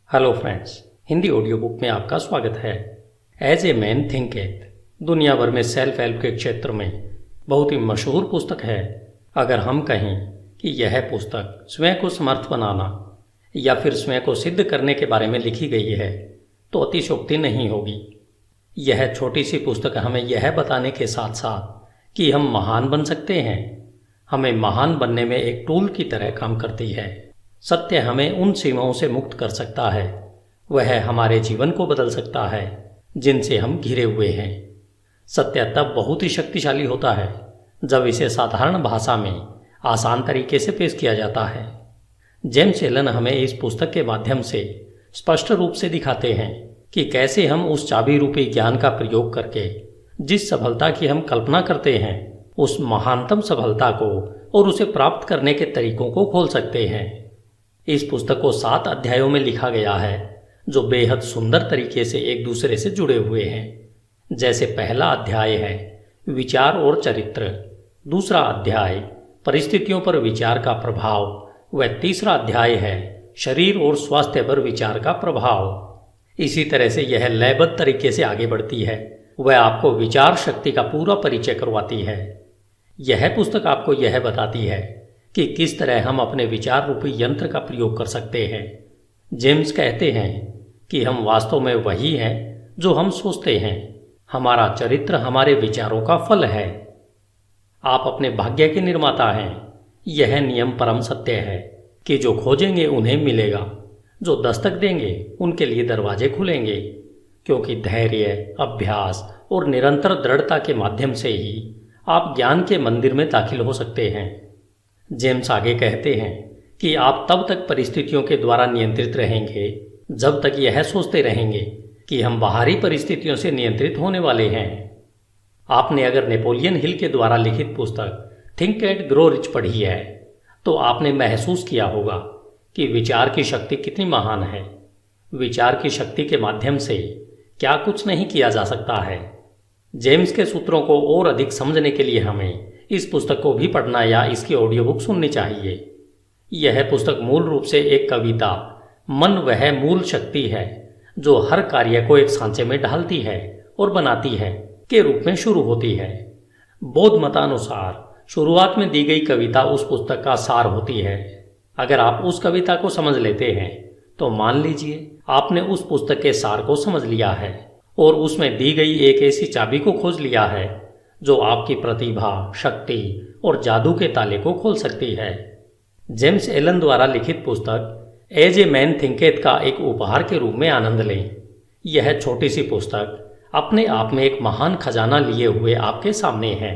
Hello friends, Hindi audio book में आपका स्वागत है। एज ए मैन थिंकेथ दुनिया भर में सेल्फ हेल्प के क्षेत्र में बहुत ही मशहूर पुस्तक है। अगर हम कहें कि यह पुस्तक स्वयं को समर्थ बनाना या फिर स्वयं को सिद्ध करने के बारे में लिखी गई है तो अतिशयोक्ति नहीं होगी। यह छोटी सी पुस्तक हमें यह बताने के साथ साथ कि हम महान बन सकते हैं, हमें महान बनने में एक टूल की तरह काम करती है। सत्य हमें उन सीमाओं से मुक्त कर सकता है, वह हमारे जीवन को बदल सकता है जिनसे हम घिरे हुए हैं। सत्य तब बहुत ही शक्तिशाली होता है जब इसे साधारण भाषा में आसान तरीके से पेश किया जाता है। जेम्स एलन हमें इस पुस्तक के माध्यम से स्पष्ट रूप से दिखाते हैं कि कैसे हम उस चाबी रूपी ज्ञान का प्रयोग करके जिस सफलता की हम कल्पना करते हैं उस महानतम सफलता को और उसे प्राप्त करने के तरीकों को खोल सकते हैं। इस पुस्तक को 7 अध्यायों में लिखा गया है जो बेहद सुंदर तरीके से एक दूसरे से जुड़े हुए हैं। जैसे पहला अध्याय है विचार और चरित्र, दूसरा अध्याय परिस्थितियों पर विचार का प्रभाव व तीसरा अध्याय है शरीर और स्वास्थ्य पर विचार का प्रभाव। इसी तरह से यह लयबद्ध तरीके से आगे बढ़ती है, वह आपको विचार शक्ति का पूरा परिचय करवाती है। यह पुस्तक आपको यह बताती है कि किस तरह हम अपने विचार रूपी यंत्र का प्रयोग कर सकते हैं। जेम्स कहते हैं कि हम वास्तव में वही हैं जो हम सोचते हैं। हमारा चरित्र हमारे विचारों का फल है। आप अपने भाग्य के निर्माता हैं। यह नियम परम सत्य है कि जो खोजेंगे उन्हें मिलेगा, जो दस्तक देंगे उनके लिए दरवाजे खुलेंगे, क्योंकि धैर्य, अभ्यास और निरंतर दृढ़ता के माध्यम से ही आप ज्ञान के मंदिर में दाखिल हो सकते हैं। जेम्स आगे कहते हैं कि आप तब तक परिस्थितियों के द्वारा नियंत्रित रहेंगे जब तक यह सोचते रहेंगे कि हम बाहरी परिस्थितियों से नियंत्रित होने वाले हैं। आपने अगर नेपोलियन हिल के द्वारा लिखित पुस्तक थिंक एंड ग्रो रिच पढ़ी है तो आपने महसूस किया होगा कि विचार की शक्ति कितनी महान है। विचार की शक्ति के माध्यम से क्या कुछ नहीं किया जा सकता है। जेम्स के सूत्रों को और अधिक समझने के लिए हमें इस पुस्तक को भी पढ़ना या इसकी ऑडियो बुक सुननी चाहिए। यह पुस्तक मूल रूप से एक कविता मन वह मूल शक्ति है जो हर कार्य को एक सांचे में ढालती है और बनाती है के रूप में शुरू होती है। बौद्ध मतानुसार शुरुआत में दी गई कविता उस पुस्तक का सार होती है। अगर आप उस कविता को समझ लेते हैं तो मान लीजिए आपने उस पुस्तक के सार को समझ लिया है और उसमें दी गई एक ऐसी चाबी को खोज लिया है जो आपकी प्रतिभा, शक्ति और जादू के ताले को खोल सकती है। जेम्स एलन द्वारा लिखित पुस्तक एज ए मैन थिंकेथ का एक उपहार के रूप में आनंद लें। यह छोटी सी पुस्तक अपने आप में एक महान खजाना लिए हुए आपके सामने है।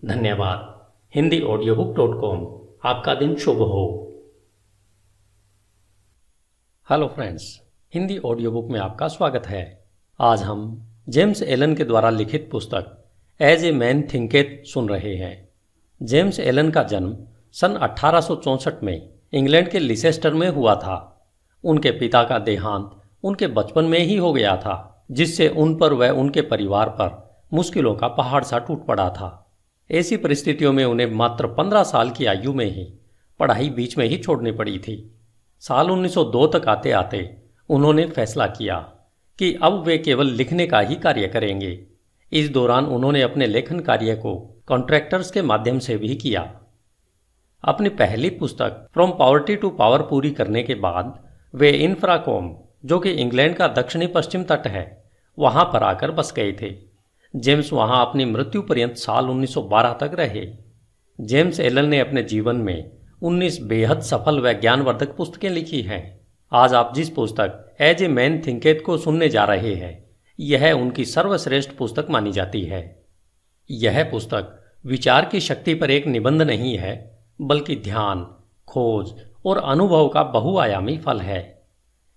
धन्यवाद। hindiaudiobook.com। आपका दिन शुभ हो। Hello friends, Hindi audio book में आपका स्वागत है। आज हम जेम्स एलन के द्वारा लिखित पुस्तक एज ए मैन थिंकेथ सुन रहे हैं। जेम्स एलन का जन्म सन 1864 में इंग्लैंड के लिसेस्टर में हुआ था। उनके पिता का देहांत उनके बचपन में ही हो गया था, जिससे उन पर व उनके परिवार पर मुश्किलों का पहाड़ सा टूट पड़ा था। ऐसी परिस्थितियों में उन्हें मात्र 15 साल की आयु में ही पढ़ाई बीच में ही छोड़नी पड़ी थी। साल 1902 तक आते आते उन्होंने फैसला किया कि अब वे केवल लिखने का ही कार्य करेंगे। इस दौरान उन्होंने अपने लेखन कार्य को कॉन्ट्रैक्टर्स के माध्यम से भी किया। अपनी पहली पुस्तक फ्रॉम पॉवर्टी टू पावर पूरी करने के बाद वे इंफ्राकॉम, जो कि इंग्लैंड का दक्षिणी पश्चिम तट है, वहां पर आकर बस गए थे। जेम्स वहां अपनी मृत्यु पर्यंत साल 1912 तक रहे। जेम्स एलन ने अपने जीवन में 19 बेहद सफल व ज्ञानवर्धक पुस्तकें लिखी हैं। आज आप जिस पुस्तक एज ए मैन थिंकेथ को सुनने जा रहे हैं यह उनकी सर्वश्रेष्ठ पुस्तक मानी जाती है। यह पुस्तक विचार की शक्ति पर एक निबंध नहीं है, बल्कि ध्यान, खोज और अनुभव का बहुआयामी फल है।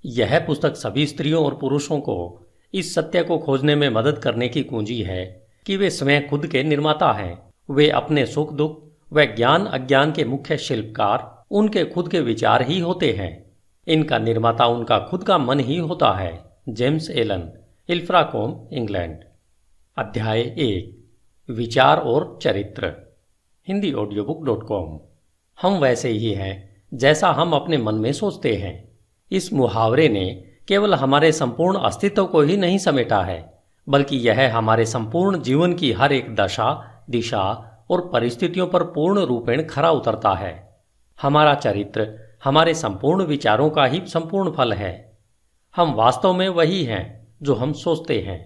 यह पुस्तक सभी स्त्रियों और पुरुषों को इस सत्य को खोजने में मदद करने की कुंजी है कि वे स्वयं खुद के निर्माता हैं। वे अपने सुख दुख व ज्ञान अज्ञान के मुख्य शिल्पकार उनके खुद के विचार ही होते हैं। इनका निर्माता उनका खुद का मन ही होता है। James Allen, Ilfracombe, England. अध्याय 1 विचार और चरित्र, hindiaudiobook.com। हम वैसे ही हैं जैसा हम अपने मन में सोचते हैं। इस मुहावरे ने केवल हमारे संपूर्ण अस्तित्व को ही नहीं समेटा है, बल्कि यह हमारे संपूर्ण जीवन की हर एक दशा, दिशा और परिस्थितियों पर पूर्ण रूपेण खरा उतरता है। हमारा चरित्र हमारे संपूर्ण विचारों का ही संपूर्ण फल है। हम वास्तव में वही हैं जो हम सोचते हैं।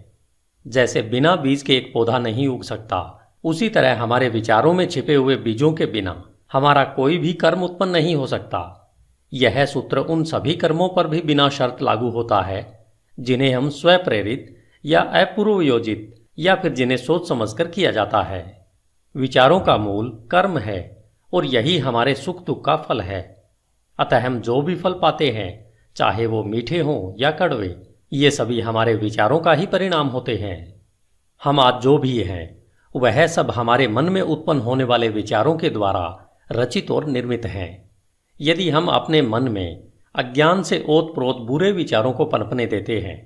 जैसे बिना बीज के एक पौधा नहीं उग सकता, उसी तरह हमारे विचारों में छिपे हुए बीजों के बिना हमारा कोई भी कर्म उत्पन्न नहीं हो सकता। यह सूत्र उन सभी कर्मों पर भी बिना शर्त लागू होता है जिन्हें हम स्वप्रेरित या अपूर्वयोजित या फिर जिन्हें सोच समझकर किया जाता है। विचारों का मूल कर्म है और यही हमारे सुख दुख का फल है। अतः हम जो भी फल पाते हैं, चाहे वो मीठे हों या कड़वे, ये सभी हमारे विचारों का ही परिणाम होते हैं। हम आज जो भी हैं वह सब हमारे मन में उत्पन्न होने वाले विचारों के द्वारा रचित और निर्मित हैं। यदि हम अपने मन में अज्ञान से ओत प्रोत बुरे विचारों को पनपने देते हैं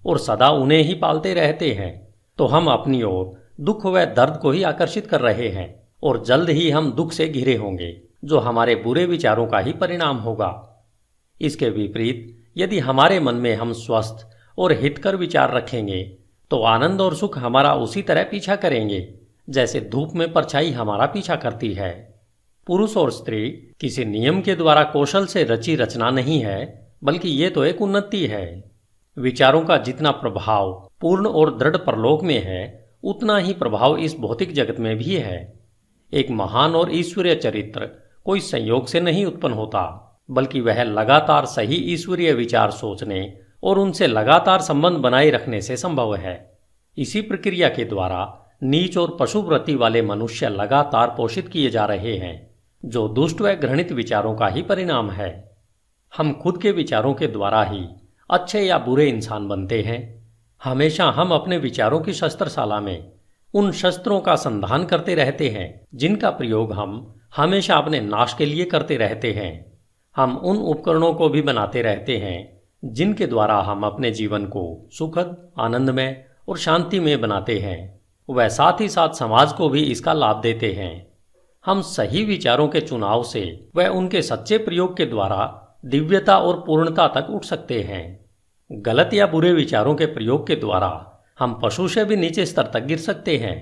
और सदा उन्हें ही पालते रहते हैं, तो हम अपनी ओर दुख व दर्द को ही आकर्षित कर रहे हैं और जल्द ही हम दुख से घिरे होंगे, जो हमारे बुरे विचारों का ही परिणाम होगा। इसके विपरीत यदि हमारे मन में हम स्वस्थ और हितकर विचार रखेंगे, तो आनंद और सुख हमारा उसी तरह पीछा करेंगे जैसे धूप में परछाई हमारा पीछा करती है। पुरुष और स्त्री किसी नियम के द्वारा कौशल से रची रचना नहीं है, बल्कि ये तो एक उन्नति है। विचारों का जितना प्रभाव पूर्ण और दृढ़ परलोक में है, उतना ही प्रभाव इस भौतिक जगत में भी है। एक महान और ईश्वरीय चरित्र कोई संयोग से नहीं उत्पन्न होता, बल्कि वह लगातार सही ईश्वरीय विचार सोचने और उनसे लगातार संबंध बनाए रखने से संभव है। इसी प्रक्रिया के द्वारा नीच और पशुवृत्ति वाले मनुष्य लगातार पोषित किए जा रहे हैं, जो दुष्ट व घृणित विचारों का ही परिणाम है। हम खुद के विचारों के द्वारा ही अच्छे या बुरे इंसान बनते हैं। हमेशा हम अपने विचारों की शस्त्रशाला में उन शस्त्रों का संधान करते रहते हैं जिनका प्रयोग हम हमेशा अपने नाश के लिए करते रहते हैं। हम उन उपकरणों को भी बनाते रहते हैं जिनके द्वारा हम अपने जीवन को सुखद, आनंदमय और शांतिमय बनाते हैं। वह साथ ही साथ समाज को भी इसका लाभ देते हैं। हम सही विचारों के चुनाव से व उनके सच्चे प्रयोग के द्वारा दिव्यता और पूर्णता तक उठ सकते हैं। गलत या बुरे विचारों के प्रयोग के द्वारा हम पशु से भी नीचे स्तर तक गिर सकते हैं।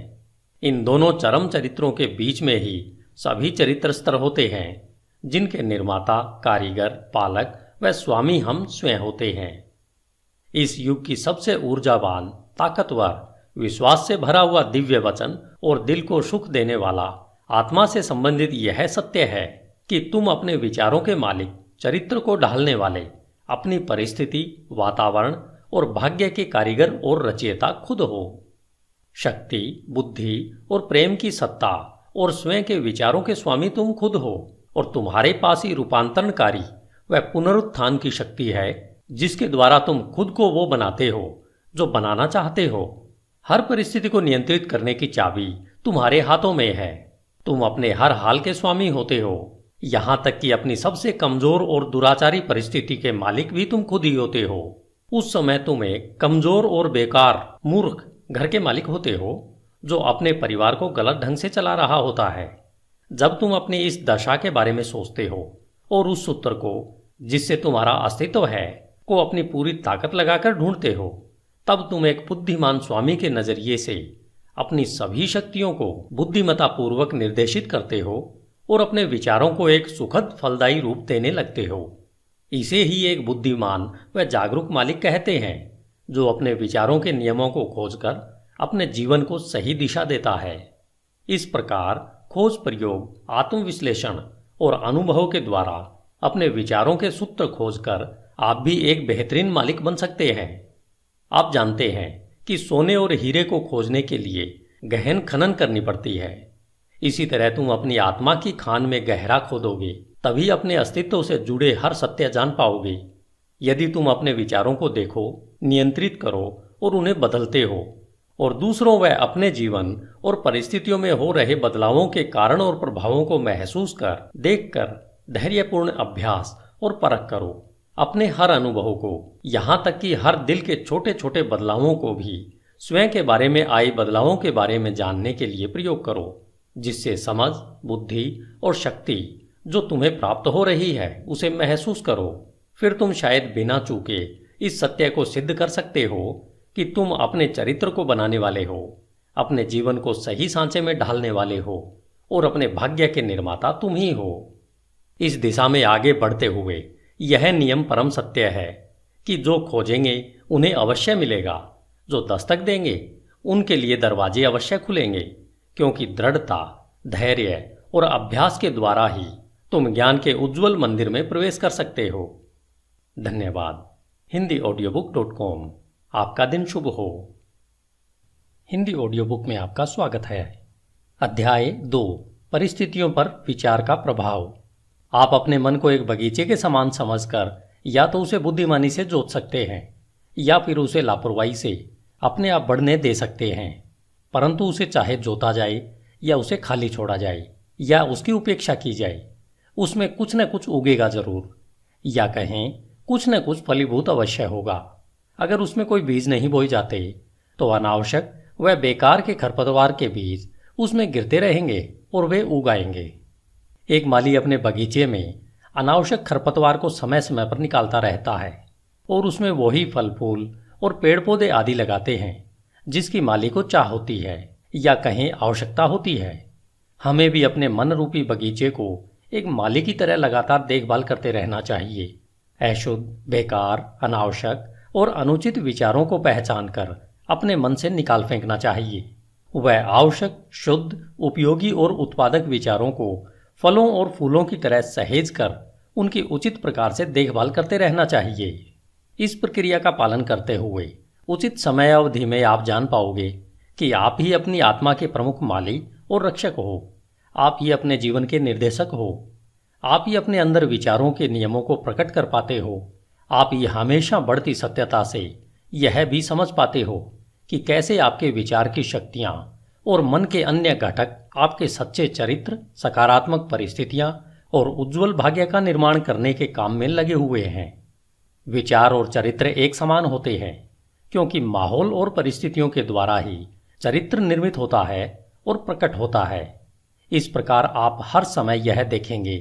इन दोनों चरम चरित्रों के बीच में ही सभी चरित्र स्तर होते हैं, जिनके निर्माता, कारीगर, पालक व स्वामी हम स्वयं होते हैं। इस युग की सबसे ऊर्जावान, ताकतवर, विश्वास से भरा हुआ दिव्य वचन और दिल को सुख देने वाला आत्मा से संबंधित यह सत्य है कि तुम अपने विचारों के मालिक, चरित्र को ढालने वाले, अपनी परिस्थिति, वातावरण और भाग्य के कारीगर और रचयिता खुद हो। शक्ति, बुद्धि और प्रेम की सत्ता और स्वयं के विचारों के स्वामी तुम खुद हो और तुम्हारे पास ही रूपांतरणकारी व पुनरुत्थान की शक्ति है, जिसके द्वारा तुम खुद को वो बनाते हो जो बनाना चाहते हो। हर परिस्थिति को नियंत्रित करने की चाबी तुम्हारे हाथों में है। तुम अपने हर हाल के स्वामी होते हो, यहां तक कि अपनी सबसे कमजोर और दुराचारी परिस्थिति के मालिक भी तुम खुद ही होते हो। उस समय तुम एक कमजोर और बेकार, मूर्ख घर के मालिक होते हो जो अपने परिवार को गलत ढंग से चला रहा होता है। जब तुम अपनी इस दशा के बारे में सोचते हो और उस सूत्र को जिससे तुम्हारा अस्तित्व है को अपनी पूरी ताकत लगाकर ढूंढते हो, तब तुम एक बुद्धिमान स्वामी के नजरिए से अपनी सभी शक्तियों को बुद्धिमत्ता पूर्वक निर्देशित करते हो और अपने विचारों को एक सुखद, फलदायी रूप देने लगते हो। इसे ही एक बुद्धिमान व जागरूक मालिक कहते हैं, जो अपने विचारों के नियमों को खोजकर अपने जीवन को सही दिशा देता है। इस प्रकार खोज, प्रयोग, आत्मविश्लेषण और अनुभव के द्वारा अपने विचारों के सूत्र खोजकर आप भी एक बेहतरीन मालिक बन सकते हैं। आप जानते हैं कि सोने और हीरे को खोजने के लिए गहन खनन करनी पड़ती है। इसी तरह तुम अपनी आत्मा की खान में गहरा खोदोगे, तभी अपने अस्तित्व से जुड़े हर सत्य जान पाओगे। यदि तुम अपने विचारों को देखो, नियंत्रित करो और उन्हें बदलते हो और दूसरों व अपने जीवन और परिस्थितियों में हो रहे बदलावों के कारण और प्रभावों को महसूस कर, देखकर धैर्यपूर्ण अभ्यास और परख करो। अपने हर अनुभव को, यहाँ तक कि हर दिल के छोटे छोटे बदलावों को भी स्वयं के बारे में आए बदलावों के बारे में जानने के लिए प्रयोग करो, जिससे समझ, बुद्धि और शक्ति जो तुम्हें प्राप्त हो रही है उसे महसूस करो। फिर तुम शायद बिना चूके इस सत्य को सिद्ध कर सकते हो कि तुम अपने चरित्र को बनाने वाले हो, अपने जीवन को सही सांचे में ढालने वाले हो और अपने भाग्य के निर्माता तुम ही हो। इस दिशा में आगे बढ़ते हुए यह नियम परम सत्य है कि जो खोजेंगे उन्हें अवश्य मिलेगा, जो दस्तक देंगे उनके लिए दरवाजे अवश्य खुलेंगे, क्योंकि दृढ़ता, धैर्य और अभ्यास के द्वारा ही तुम ज्ञान के उज्जवल मंदिर में प्रवेश कर सकते हो। धन्यवाद। HindiAudiobook.com। आपका दिन शुभ हो। हिंदी ऑडियो बुक में आपका स्वागत है। अध्याय 2, परिस्थितियों पर विचार का प्रभाव। आप अपने मन को एक बगीचे के समान समझकर या तो उसे बुद्धिमानी से जोत सकते हैं या फिर उसे लापरवाही से अपने आप बढ़ने दे सकते हैं, परंतु उसे चाहे जोता जाए या उसे खाली छोड़ा जाए या उसकी उपेक्षा की जाए, उसमें कुछ न कुछ उगेगा जरूर, या कहें कुछ न कुछ फलीभूत अवश्य होगा। अगर उसमें कोई बीज नहीं बोए जाते तो अनावश्यक व बेकार के खरपतवार के बीज उसमें गिरते रहेंगे और वे उग आएंगे। एक माली अपने बगीचे में अनावश्यक खरपतवार को समय समय पर निकालता रहता है और उसमें वही फल फूल और पेड़ पौधे आदि लगाते हैं जिसकी माली को चाह होती है या कहें आवश्यकता होती है। हमें भी अपने मन रूपी बगीचे को एक माली की तरह लगातार देखभाल करते रहना चाहिए। अशुद्ध, बेकार, अनावश्यक और अनुचित विचारों को पहचान कर अपने मन से निकाल फेंकना चाहिए। वह आवश्यक, शुद्ध, उपयोगी और उत्पादक विचारों को फलों और फूलों की तरह सहेज कर उनकी उचित प्रकार से देखभाल करते रहना चाहिए। इस प्रक्रिया का पालन करते हुए उचित समय अवधि में आप जान पाओगे कि आप ही अपनी आत्मा के प्रमुख माली और रक्षक हो। आप ही अपने जीवन के निर्देशक हो। आप ही अपने अंदर विचारों के नियमों को प्रकट कर पाते हो। आप ही हमेशा बढ़ती सत्यता से यह भी समझ पाते हो कि कैसे आपके विचार की शक्तियां और मन के अन्य घटक आपके सच्चे चरित्र, सकारात्मक परिस्थितियां और उज्जवल भाग्य का निर्माण करने के काम में लगे हुए हैं। विचार और चरित्र एक समान होते हैं क्योंकि माहौल और परिस्थितियों के द्वारा ही चरित्र निर्मित होता है और प्रकट होता है। इस प्रकार आप हर समय यह देखेंगे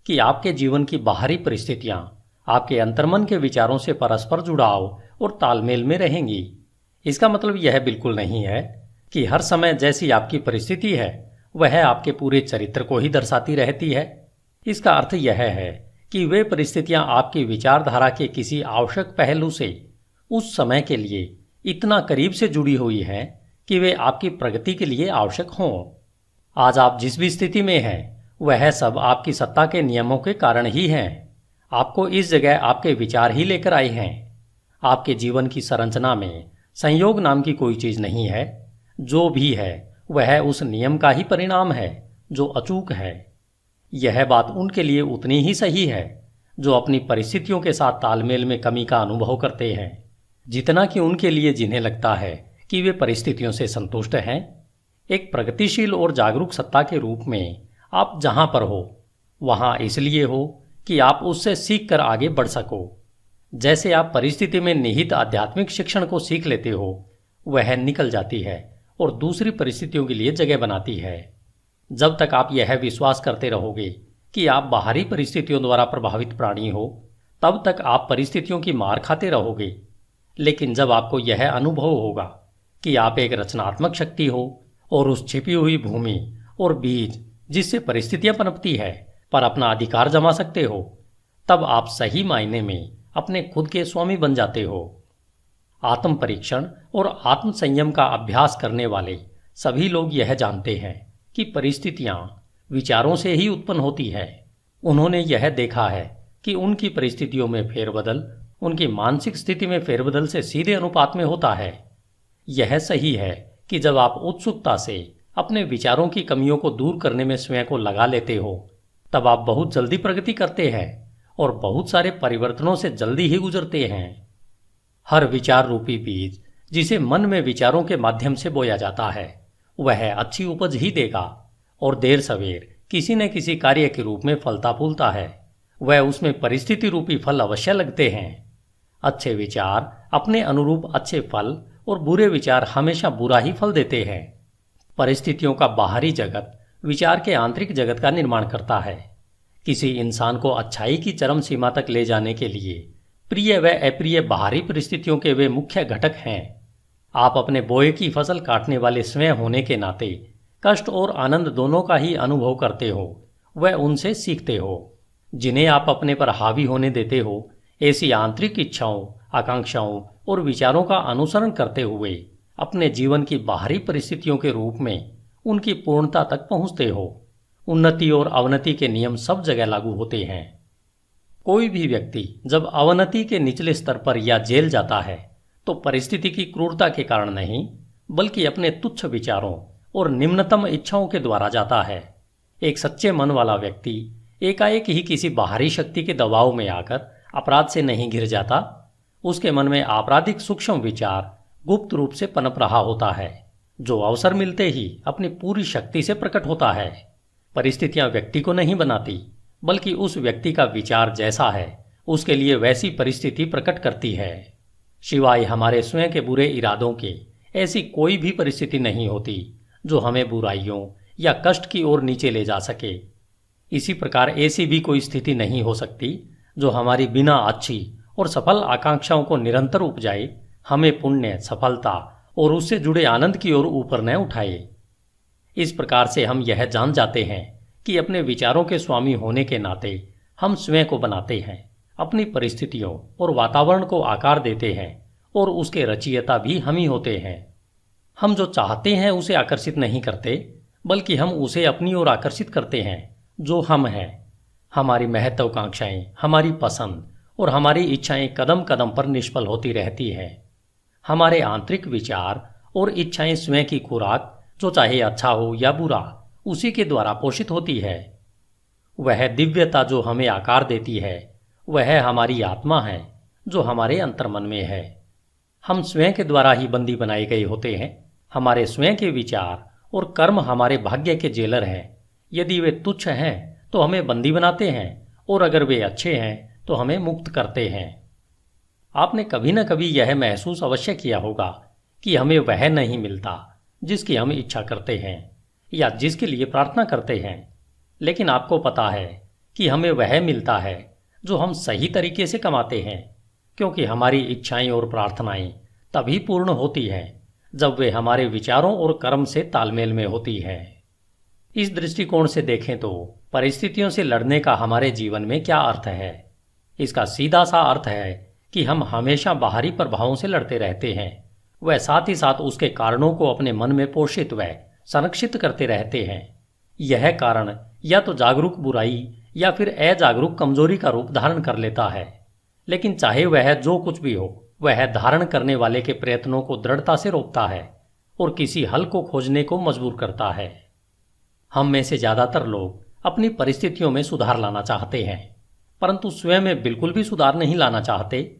कि आपके जीवन की बाहरी परिस्थितियां आपके अंतर्मन के विचारों से परस्पर जुड़ाव और तालमेल में रहेंगी। इसका मतलब यह बिल्कुल नहीं है कि हर समय जैसी आपकी परिस्थिति है वह आपके पूरे चरित्र को ही दर्शाती रहती है। इसका अर्थ यह है कि वे परिस्थितियां आपकी विचारधारा के किसी आवश्यक पहलू से उस समय के लिए इतना करीब से जुड़ी हुई हैं कि वे आपकी प्रगति के लिए आवश्यक हों। आज आप जिस भी स्थिति में हैं वह सब आपकी सत्ता के नियमों के कारण ही हैं। आपको इस जगह आपके विचार ही लेकर आए हैं। आपके जीवन की संरचना में संयोग नाम की कोई चीज नहीं है। जो भी है वह उस नियम का ही परिणाम है जो अचूक है। यह बात उनके लिए उतनी ही सही है जो अपनी परिस्थितियों के साथ तालमेल में कमी का अनुभव करते हैं, जितना कि उनके लिए जिन्हें लगता है कि वे परिस्थितियों से संतुष्ट हैं। एक प्रगतिशील और जागरूक सत्ता के रूप में आप जहां पर हो वहां इसलिए हो कि आप उससे सीख कर आगे बढ़ सको। जैसे आप परिस्थिति में निहित आध्यात्मिक शिक्षण को सीख लेते हो, वह निकल जाती है और दूसरी परिस्थितियों के लिए जगह बनाती है। जब तक आप यह विश्वास करते रहोगे कि आप बाहरी परिस्थितियों द्वारा प्रभावित प्राणी हो, तब तक आप परिस्थितियों की मार खाते रहोगे। लेकिन जब आपको यह अनुभव होगा कि आप एक रचनात्मक शक्ति हो और उस छिपी हुई भूमि और बीज जिससे परिस्थितियां पनपती है पर अपना अधिकार जमा सकते हो, तब आप सही मायने में अपने खुद के स्वामी बन जाते हो। आत्म परीक्षण और आत्म संयम का अभ्यास करने वाले सभी लोग यह जानते हैं कि परिस्थितियां विचारों से ही उत्पन्न होती है। उन्होंने यह देखा है कि उनकी परिस्थितियों में फेरबदल उनकी मानसिक स्थिति में फेरबदल से सीधे अनुपात में होता है। यह सही है कि जब आप उत्सुकता से अपने विचारों की कमियों को दूर करने में स्वयं को लगा लेते हो, तब आप बहुत जल्दी प्रगति करते हैं और बहुत सारे परिवर्तनों से जल्दी ही गुजरते हैं। हर विचार रूपी बीज जिसे मन में विचारों के माध्यम से बोया जाता है वह अच्छी उपज ही देगा और देर सवेर किसी न किसी कार्य के रूप में फलता फूलता है। वह उसमें परिस्थिति रूपी फल अवश्य लगते हैं। अच्छे विचार अपने अनुरूप अच्छे फल और बुरे विचार हमेशा बुरा ही फल देते हैं। परिस्थितियों का बाहरी जगत विचार के आंतरिक जगत का निर्माण करता है। किसी इंसान को अच्छाई की चरम सीमा तक ले जाने के लिए प्रिय व अप्रिय बाहरी परिस्थितियों के वे मुख्य घटक हैं। आप अपने बोए की फसल काटने वाले स्वयं होने के नाते कष्ट और आनंद दोनों का ही अनुभव करते हो व उनसे सीखते हो। जिन्हें आप अपने पर हावी होने देते हो, ऐसी आंतरिक इच्छाओं, आकांक्षाओं और विचारों का अनुसरण करते हुए अपने जीवन की बाहरी परिस्थितियों के रूप में उनकी पूर्णता तक पहुंचते हो। उन्नति और अवनति के नियम सब जगह लागू होते हैं। कोई भी व्यक्ति जब अवनति के निचले स्तर पर या जेल जाता है तो परिस्थिति की क्रूरता के कारण नहीं, बल्कि अपने तुच्छ विचारों और निम्नतम इच्छाओं के द्वारा जाता है। एक सच्चे मन वाला व्यक्ति एकाएक ही किसी बाहरी शक्ति के दबाव में आकर अपराध से नहीं घिर जाता। उसके मन में आपराधिक सूक्ष्म विचार गुप्त रूप से पनप रहा होता है, जो अवसर मिलते ही अपनी पूरी शक्ति से प्रकट होता है। परिस्थितियां व्यक्ति को नहीं बनाती, बल्कि उस व्यक्ति का विचार जैसा है उसके लिए वैसी परिस्थिति प्रकट करती है। सिवाय हमारे स्वयं के बुरे इरादों के ऐसी कोई भी परिस्थिति नहीं होती जो हमें बुराइयों या कष्ट की ओर नीचे ले जा सके। इसी प्रकार ऐसी भी कोई स्थिति नहीं हो सकती जो हमारी बिना अच्छी और सफल आकांक्षाओं को निरंतर उपजाए हमें पुण्य, सफलता और उससे जुड़े आनंद की ओर ऊपर न उठाए। इस प्रकार से हम यह जान जाते हैं कि अपने विचारों के स्वामी होने के नाते हम स्वयं को बनाते हैं, अपनी परिस्थितियों और वातावरण को आकार देते हैं और उसके रचयिता भी हम ही होते हैं। हम जो चाहते हैं उसे आकर्षित नहीं करते, बल्कि हम उसे अपनी ओर आकर्षित करते हैं जो हम हैं। हमारी महत्वाकांक्षाएं, हमारी पसंद और हमारी इच्छाएं कदम कदम पर निष्फल होती रहती हैं। हमारे आंतरिक विचार और इच्छाएं स्वयं की खुराक, जो चाहे अच्छा हो या बुरा, उसी के द्वारा पोषित होती है। वह दिव्यता जो हमें आकार देती है वह हमारी आत्मा है जो हमारे अंतर्मन में है। हम स्वयं के द्वारा ही बंदी बनाए गए होते हैं। हमारे स्वयं के विचार और कर्म हमारे भाग्य के जेलर हैं। यदि वे तुच्छ हैं तो हमें बंदी बनाते हैं, और अगर वे अच्छे हैं तो हमें मुक्त करते हैं। आपने कभी न कभी यह महसूस अवश्य किया होगा कि हमें वह नहीं मिलता जिसकी हम इच्छा करते हैं या जिसके लिए प्रार्थना करते हैं, लेकिन आपको पता है कि हमें वह मिलता है जो हम सही तरीके से कमाते हैं, क्योंकि हमारी इच्छाएं और प्रार्थनाएं तभी पूर्ण होती हैं जब वे हमारे विचारों और कर्म से तालमेल में होती हैं। इस दृष्टिकोण से देखें तो परिस्थितियों से लड़ने का हमारे जीवन में क्या अर्थ है? इसका सीधा सा अर्थ है कि हम हमेशा बाहरी प्रभावों से लड़ते रहते हैं, वह साथ ही साथ उसके कारणों को अपने मन में पोषित व संरक्षित करते रहते हैं। यह कारण या तो जागरूक बुराई या फिर अजागरूक कमजोरी का रूप धारण कर लेता है, लेकिन चाहे वह जो कुछ भी हो, वह धारण करने वाले के प्रयत्नों को दृढ़ता से रोकता है और किसी हल को खोजने को मजबूर करता है। हम में से ज्यादातर लोग अपनी परिस्थितियों में सुधार लाना चाहते हैं, परंतु स्वयं में बिल्कुल भी सुधार नहीं लाना चाहते,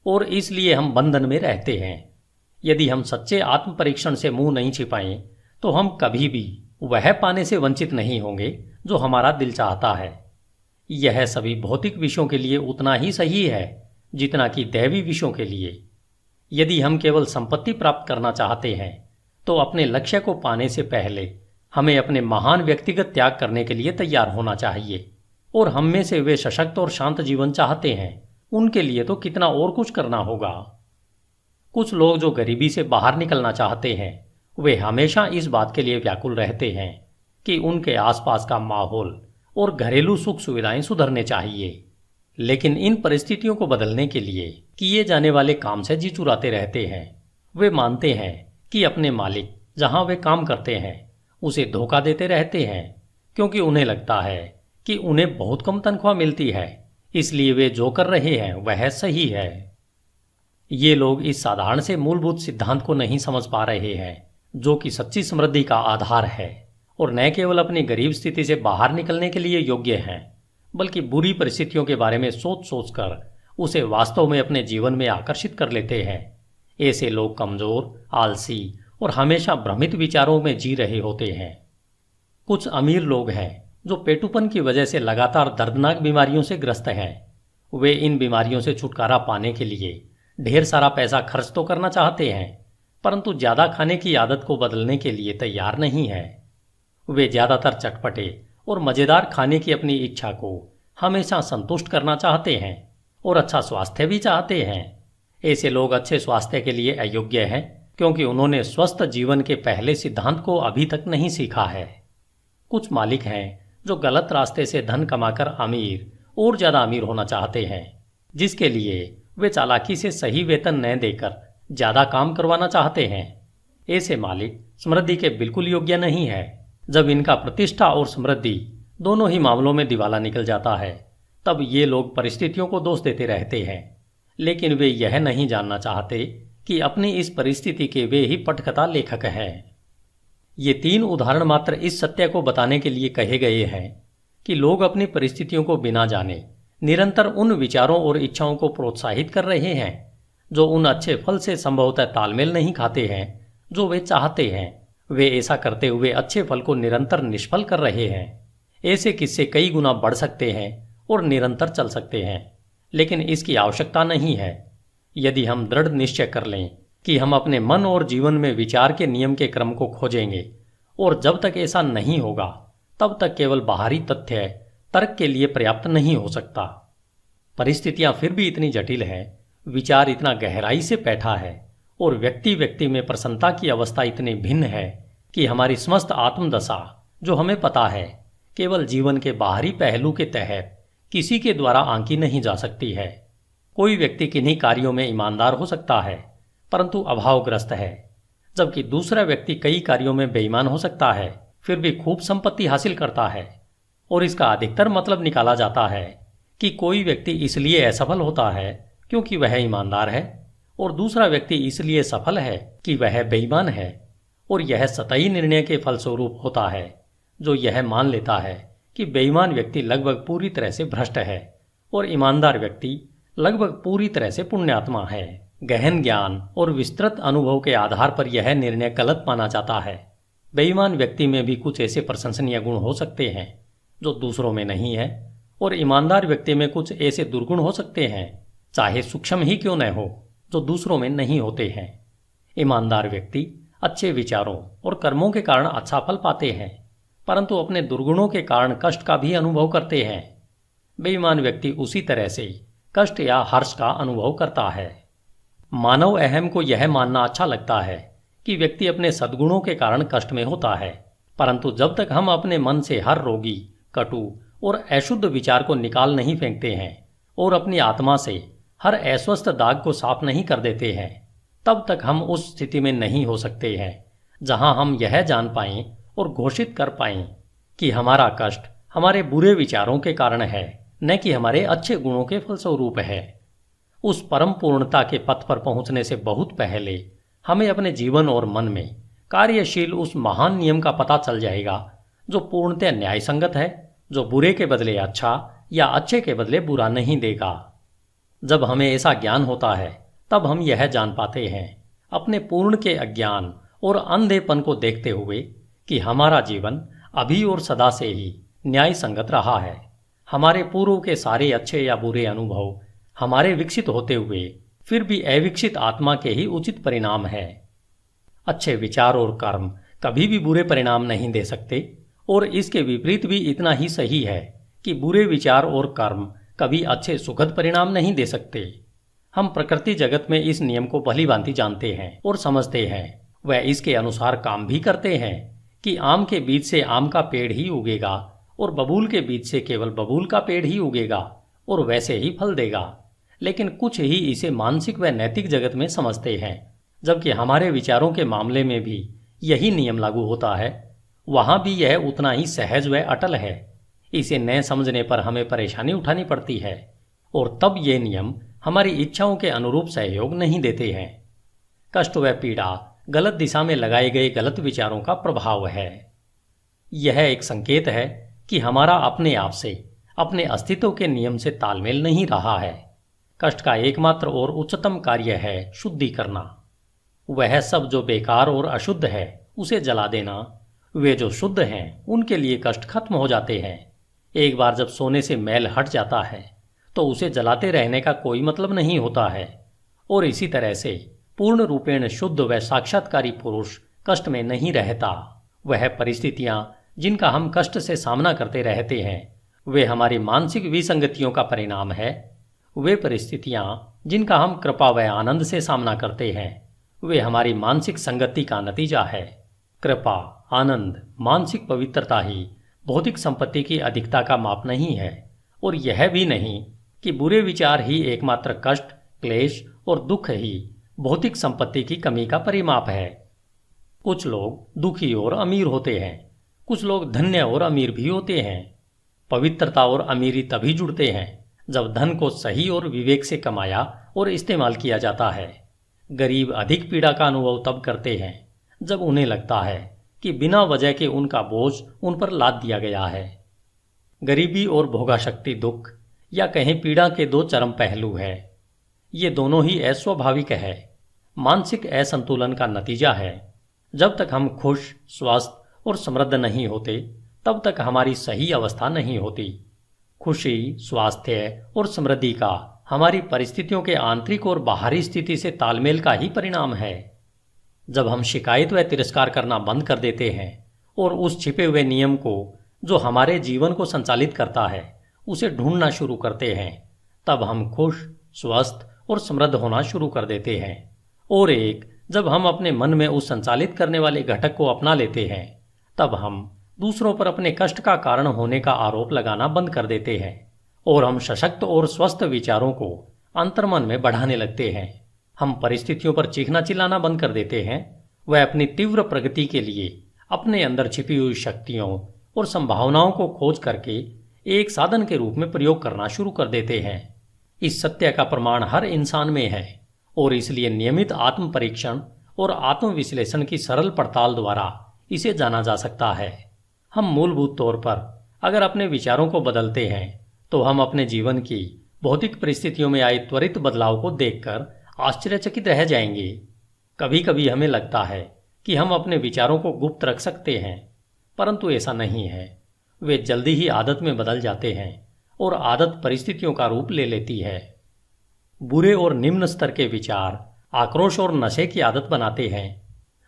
और इसलिए हम बंधन में रहते हैं। यदि हम सच्चे आत्म परीक्षण से मुंह नहीं छिपाएं तो हम कभी भी वह पाने से वंचित नहीं होंगे जो हमारा दिल चाहता है। यह सभी भौतिक विषयों के लिए उतना ही सही है जितना कि दैवी विषयों के लिए। यदि हम केवल संपत्ति प्राप्त करना चाहते हैं तो अपने लक्ष्य को पाने से पहले हमें अपने महान व्यक्तिगत त्याग करने के लिए तैयार होना चाहिए, और हम में से वे सशक्त और शांत जीवन चाहते हैं उनके लिए तो कितना और कुछ करना होगा। कुछ लोग जो गरीबी से बाहर निकलना चाहते हैं वे हमेशा इस बात के लिए व्याकुल रहते हैं कि उनके आसपास का माहौल और घरेलू सुख सुविधाएं सुधरने चाहिए, लेकिन इन परिस्थितियों को बदलने के लिए किए जाने वाले काम से जी चुराते रहते हैं। वे मानते हैं कि अपने मालिक जहां वे काम करते हैं उसे धोखा देते रहते हैं, क्योंकि उन्हें लगता है कि उन्हें बहुत कम तनख्वाह मिलती है, इसलिए वे जो कर रहे हैं वह सही है। ये लोग इस साधारण से मूलभूत सिद्धांत को नहीं समझ पा रहे हैं जो कि सच्ची समृद्धि का आधार है, और न केवल अपनी गरीब स्थिति से बाहर निकलने के लिए योग्य हैं, बल्कि बुरी परिस्थितियों के बारे में सोच सोचकर उसे वास्तव में अपने जीवन में आकर्षित कर लेते हैं। ऐसे लोग कमजोर, आलसी और हमेशा भ्रमित विचारों में जी रहे होते हैं। कुछ अमीर लोग हैं जो पेटुपन की वजह से लगातार दर्दनाक बीमारियों से ग्रस्त हैं। वे इन बीमारियों से छुटकारा पाने के लिए ढेर सारा पैसा खर्च तो करना चाहते हैं, परंतु ज्यादा खाने की आदत को बदलने के लिए तैयार नहीं है। वे ज्यादातर चटपटे और मजेदार खाने की अपनी इच्छा को हमेशा संतुष्ट करना चाहते हैं और अच्छा स्वास्थ्य भी चाहते हैं। ऐसे लोग अच्छे स्वास्थ्य के लिए अयोग्य हैं क्योंकि उन्होंने स्वस्थ जीवन के पहले सिद्धांत को अभी तक नहीं सीखा है। कुछ मालिक हैं जो गलत रास्ते से धन कमाकर अमीर और ज़्यादा अमीर होना चाहते हैं, जिसके लिए वे चालाकी से सही वेतन न देकर ज़्यादा काम करवाना चाहते हैं। ऐसे मालिक समृद्धि के बिल्कुल योग्य नहीं है। जब इनका प्रतिष्ठा और समृद्धि दोनों ही मामलों में दिवाला निकल जाता है, तब ये लोग परिस्थितियों को दोष देते रहते हैं, लेकिन वे यह नहीं जानना चाहते कि अपनी इस परिस्थिति के वे ही पटकथा लेखक हैं। ये 3 उदाहरण मात्र इस सत्य को बताने के लिए कहे गए हैं कि लोग अपनी परिस्थितियों को बिना जाने निरंतर उन विचारों और इच्छाओं को प्रोत्साहित कर रहे हैं जो उन अच्छे फल से संभवतः तालमेल नहीं खाते हैं जो वे चाहते हैं। वे ऐसा करते हुए अच्छे फल को निरंतर निष्फल कर रहे हैं। ऐसे किस्से कई गुना बढ़ सकते हैं और निरंतर चल सकते हैं, लेकिन इसकी आवश्यकता नहीं है। यदि हम दृढ़ निश्चय कर लें कि हम अपने मन और जीवन में विचार के नियम के क्रम को खोजेंगे, और जब तक ऐसा नहीं होगा तब तक केवल बाहरी तथ्य तर्क के लिए पर्याप्त नहीं हो सकता। परिस्थितियां फिर भी इतनी जटिल है, विचार इतना गहराई से बैठा है और व्यक्ति व्यक्ति में प्रसन्नता की अवस्था इतनी भिन्न है कि हमारी समस्त आत्मदशा, जो हमें पता है, केवल जीवन के बाहरी पहलू के तहत किसी के द्वारा आंकी नहीं जा सकती है। कोई व्यक्ति किन्हीं कार्यों में ईमानदार हो सकता है परंतु अभावग्रस्त है, जबकि दूसरा व्यक्ति कई कार्यों में बेईमान हो सकता है फिर भी खूब संपत्ति हासिल करता है। और इसका अधिकतर मतलब निकाला जाता है कि कोई व्यक्ति इसलिए असफल होता है क्योंकि वह ईमानदार है और दूसरा व्यक्ति इसलिए सफल है कि वह बेईमान है। और यह सतही निर्णय के फलस्वरूप होता है, जो यह मान लेता है कि बेईमान व्यक्ति लगभग पूरी तरह से भ्रष्ट है और ईमानदार व्यक्ति लगभग पूरी तरह से पुण्यात्मा है। गहन ज्ञान और विस्तृत अनुभव के आधार पर यह निर्णय गलत माना जाता है। बेईमान व्यक्ति में भी कुछ ऐसे प्रशंसनीय गुण हो सकते हैं जो दूसरों में नहीं है, और ईमानदार व्यक्ति में कुछ ऐसे दुर्गुण हो सकते हैं, चाहे सूक्ष्म ही क्यों न हो, जो दूसरों में नहीं होते हैं। ईमानदार व्यक्ति अच्छे विचारों और कर्मों के कारण अच्छा फल पाते हैं, परंतु अपने दुर्गुणों के कारण कष्ट का भी अनुभव करते हैं। बेईमान व्यक्ति उसी तरह से कष्ट या हर्ष का अनुभव करता है। मानव अहम को यह मानना अच्छा लगता है कि व्यक्ति अपने सद्गुणों के कारण कष्ट में होता है, परंतु जब तक हम अपने मन से हर रोगी, कटु और अशुद्ध विचार को निकाल नहीं फेंकते हैं और अपनी आत्मा से हर अस्वस्थ दाग को साफ नहीं कर देते हैं, तब तक हम उस स्थिति में नहीं हो सकते हैं जहां हम यह जान पाएं और घोषित कर पाएं कि हमारा कष्ट हमारे बुरे विचारों के कारण है, न कि हमारे अच्छे गुणों के फलस्वरूप है। उस परम पूर्णता के पथ पर पहुंचने से बहुत पहले हमें अपने जीवन और मन में कार्यशील उस महान नियम का पता चल जाएगा जो पूर्णतः न्याय संगत है, जो बुरे के बदले अच्छा या अच्छे के बदले बुरा नहीं देगा। जब हमें ऐसा ज्ञान होता है तब हम यह जान पाते हैं अपने पूर्ण के अज्ञान और अंधेपन को देखते हुए कि हमारा जीवन अभी और सदा से ही न्याय संगत रहा है। हमारे पूर्व के सारे अच्छे या बुरे अनुभव हमारे विकसित होते हुए फिर भी अविकसित आत्मा के ही उचित परिणाम है। अच्छे विचार और कर्म कभी भी बुरे परिणाम नहीं दे सकते, और इसके विपरीत भी इतना ही सही है कि बुरे विचार और कर्म कभी अच्छे सुखद परिणाम नहीं दे सकते। हम प्रकृति जगत में इस नियम को भलीभांति जानते हैं और समझते हैं। वह इसके अनुसार काम भी करते हैं कि आम के बीज से आम का पेड़ ही उगेगा और बबूल के बीज से केवल बबूल का पेड़ ही उगेगा और वैसे ही फल देगा। लेकिन कुछ ही इसे मानसिक व नैतिक जगत में समझते हैं, जबकि हमारे विचारों के मामले में भी यही नियम लागू होता है। वहां भी यह उतना ही सहज व अटल है। इसे न समझने पर हमें परेशानी उठानी पड़ती है, और तब ये नियम हमारी इच्छाओं के अनुरूप सहयोग नहीं देते हैं। कष्ट व पीड़ा गलत दिशा में लगाए गए गलत विचारों का प्रभाव है। यह एक संकेत है कि हमारा अपने आप से, अपने अस्तित्व के नियम से तालमेल नहीं रहा है। कष्ट का एकमात्र और उच्चतम कार्य है शुद्धि करना। वह सब जो बेकार और अशुद्ध है उसे जला देना। वे जो शुद्ध हैं उनके लिए कष्ट खत्म हो जाते हैं। एक बार जब सोने से मैल हट जाता है तो उसे जलाते रहने का कोई मतलब नहीं होता है। और इसी तरह से पूर्ण रूपेण शुद्ध व साक्षात्कारी पुरुष कष्ट में नहीं रहता। वह परिस्थितियां जिनका हम कष्ट से सामना करते रहते हैं वे हमारी मानसिक विसंगतियों का परिणाम है। वे परिस्थितियां जिनका हम कृपा व आनंद से सामना करते हैं, वे हमारी मानसिक संगति का नतीजा है। कृपा, आनंद, मानसिक पवित्रता ही भौतिक संपत्ति की अधिकता का माप नहीं है, और यह भी नहीं कि बुरे विचार ही एकमात्र कष्ट, क्लेश और दुख ही भौतिक संपत्ति की कमी का परिमाप है। कुछ लोग दुखी और अमीर होते हैं, कुछ लोग धन्य और अमीर भी होते हैं। पवित्रता और अमीरी तभी जुड़ते हैं जब धन को सही और विवेक से कमाया और इस्तेमाल किया जाता है। गरीब अधिक पीड़ा का अनुभव तब करते हैं जब उन्हें लगता है कि बिना वजह के उनका बोझ उन पर लाद दिया गया है। गरीबी और भोगाशक्ति दुख या कहीं पीड़ा के दो चरम पहलू है। ये दोनों ही अस्वाभाविक है, मानसिक असंतुलन का नतीजा है। जब तक हम खुश, स्वस्थ और समृद्ध नहीं होते, तब तक हमारी सही अवस्था नहीं होती। खुशी, स्वास्थ्य और समृद्धि का हमारी परिस्थितियों के आंतरिक और बाहरी स्थिति से तालमेल का ही परिणाम है। जब हम शिकायत व तिरस्कार करना बंद कर देते हैं और उस छिपे हुए नियम को जो हमारे जीवन को संचालित करता है उसे ढूंढना शुरू करते हैं, तब हम खुश, स्वस्थ और समृद्ध होना शुरू कर देते हैं। और जब हम अपने मन में उस संचालित करने वाले घटक को अपना लेते हैं, तब हम दूसरों पर अपने कष्ट का कारण होने का आरोप लगाना बंद कर देते हैं और हम सशक्त और स्वस्थ विचारों को अंतर्मन में बढ़ाने लगते हैं। हम परिस्थितियों पर चीखना चिल्लाना बंद कर देते हैं। वह अपनी तीव्र प्रगति के लिए अपने अंदर छिपी हुई शक्तियों और संभावनाओं को खोज करके एक साधन के रूप में प्रयोग करना शुरू कर देते हैं। इस सत्य का प्रमाण हर इंसान में है और इसलिए नियमित आत्म परीक्षण और आत्म विश्लेषण की सरल पड़ताल द्वारा इसे जाना जा सकता है। हम मूलभूत तौर पर अगर अपने विचारों को बदलते हैं तो हम अपने जीवन की भौतिक परिस्थितियों में आए त्वरित बदलाव को देखकर आश्चर्यचकित रह जाएंगे। कभी कभी हमें लगता है कि हम अपने विचारों को गुप्त रख सकते हैं, परंतु ऐसा नहीं है। वे जल्दी ही आदत में बदल जाते हैं और आदत परिस्थितियों का रूप ले लेती है। बुरे और निम्न स्तर के विचार आक्रोश और नशे की आदत बनाते हैं,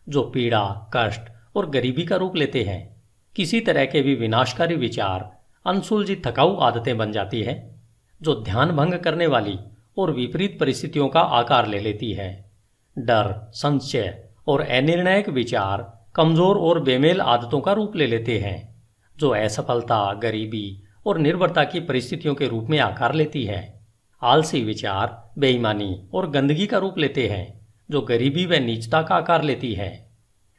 जो पीड़ा, कष्ट और गरीबी का रूप लेते हैं। किसी तरह के भी विनाशकारी विचार अनसुलझी थकाऊ आदतें बन जाती है, जो ध्यान भंग करने वाली और विपरीत परिस्थितियों का आकार ले लेती है। डर, संशय और अनिर्णायक विचार कमजोर और बेमेल आदतों का रूप ले लेते हैं, जो असफलता, गरीबी और निर्भरता की परिस्थितियों के रूप में आकार लेती है। आलसी विचार बेईमानी और गंदगी का रूप लेते हैं, जो गरीबी व नीचता का आकार लेती है।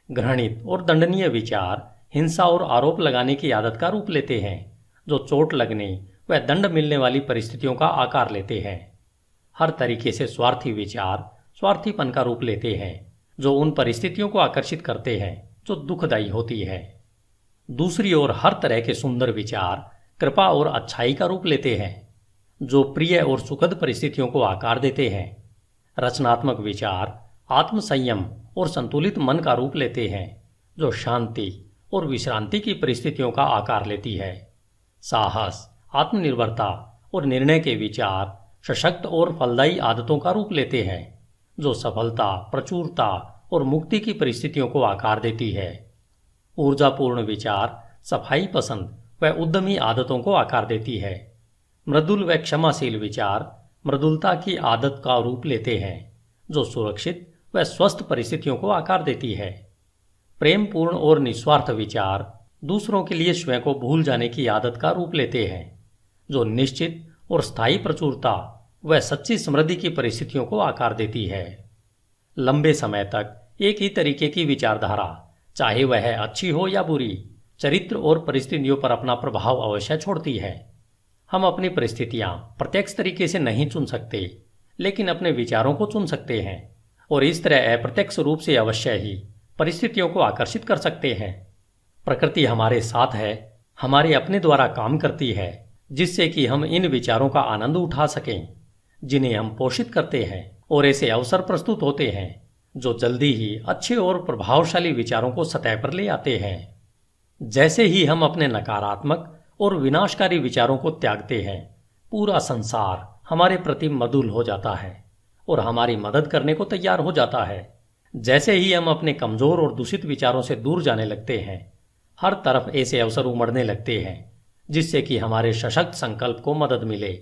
घृणित और दंडनीय विचार हिंसा और आरोप लगाने की आदत का रूप लेते हैं, जो चोट लगने व दंड मिलने वाली परिस्थितियों का आकार लेते हैं। हर तरीके से स्वार्थी विचार स्वार्थीपन का रूप लेते हैं, जो उन परिस्थितियों को आकर्षित करते हैं जो दुखदायी होती है। दूसरी ओर हर तरह के सुंदर विचार कृपा और अच्छाई का रूप लेते हैं, जो प्रिय और सुखद परिस्थितियों को आकार देते हैं। रचनात्मक विचार आत्मसंयम और संतुलित मन का रूप लेते हैं, जो शांति और विश्रांति की परिस्थितियों का आकार लेती है। साहस, आत्मनिर्भरता और निर्णय के विचार सशक्त और फलदायी आदतों का रूप लेते हैं, जो सफलता, प्रचुरता और मुक्ति की परिस्थितियों को आकार देती है। ऊर्जापूर्ण विचार सफाई पसंद व उद्यमी आदतों को आकार देती है। मृदुल व क्षमाशील विचार मृदुलता की आदत का रूप लेते हैं, जो सुरक्षित व स्वस्थ परिस्थितियों को आकार देती है। प्रेमपूर्ण और निस्वार्थ विचार दूसरों के लिए स्वयं को भूल जाने की आदत का रूप लेते हैं, जो निश्चित और स्थायी प्रचुरता व सच्ची समृद्धि की परिस्थितियों को आकार देती है। लंबे समय तक एक ही तरीके की विचारधारा, चाहे वह अच्छी हो या बुरी, चरित्र और परिस्थितियों पर अपना प्रभाव अवश्य छोड़ती है। हम अपनी परिस्थितियां प्रत्यक्ष तरीके से नहीं चुन सकते, लेकिन अपने विचारों को चुन सकते हैं और इस तरह अप्रत्यक्ष रूप से अवश्य ही परिस्थितियों को आकर्षित कर सकते हैं। प्रकृति हमारे साथ है, हमारे अपने द्वारा काम करती है, जिससे कि हम इन विचारों का आनंद उठा सकें, जिन्हें हम पोषित करते हैं, और ऐसे अवसर प्रस्तुत होते हैं जो जल्दी ही अच्छे और प्रभावशाली विचारों को सतह पर ले आते हैं। जैसे ही हम अपने नकारात्मक और विनाशकारी विचारों को त्यागते हैं, पूरा संसार हमारे प्रति मधुर हो जाता है और हमारी मदद करने को तैयार हो जाता है। जैसे ही हम अपने कमजोर और दूषित विचारों से दूर जाने लगते हैं, हर तरफ ऐसे अवसर उमड़ने लगते हैं जिससे कि हमारे सशक्त संकल्प को मदद मिले।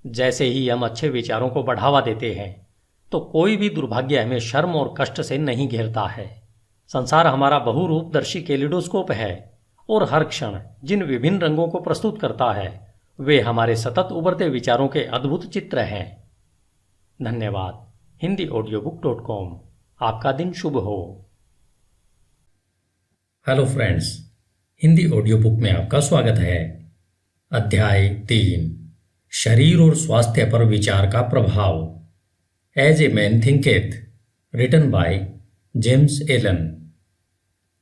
जैसे ही हम अच्छे विचारों को बढ़ावा देते हैं तो कोई भी दुर्भाग्य हमें शर्म और कष्ट से नहीं घेरता है। संसार हमारा बहुरूपदर्शी कैलिडोस्कोप है और हर क्षण जिन विभिन्न रंगों को प्रस्तुत करता है वे हमारे सतत उभरते विचारों के अद्भुत चित्र हैं। धन्यवाद। HindiAudiobook.com। आपका दिन शुभ हो। Hello friends, Hindi audio book में आपका स्वागत है। अध्याय 3, शरीर और स्वास्थ्य पर विचार का प्रभाव। As a man thinketh, written by James Allen.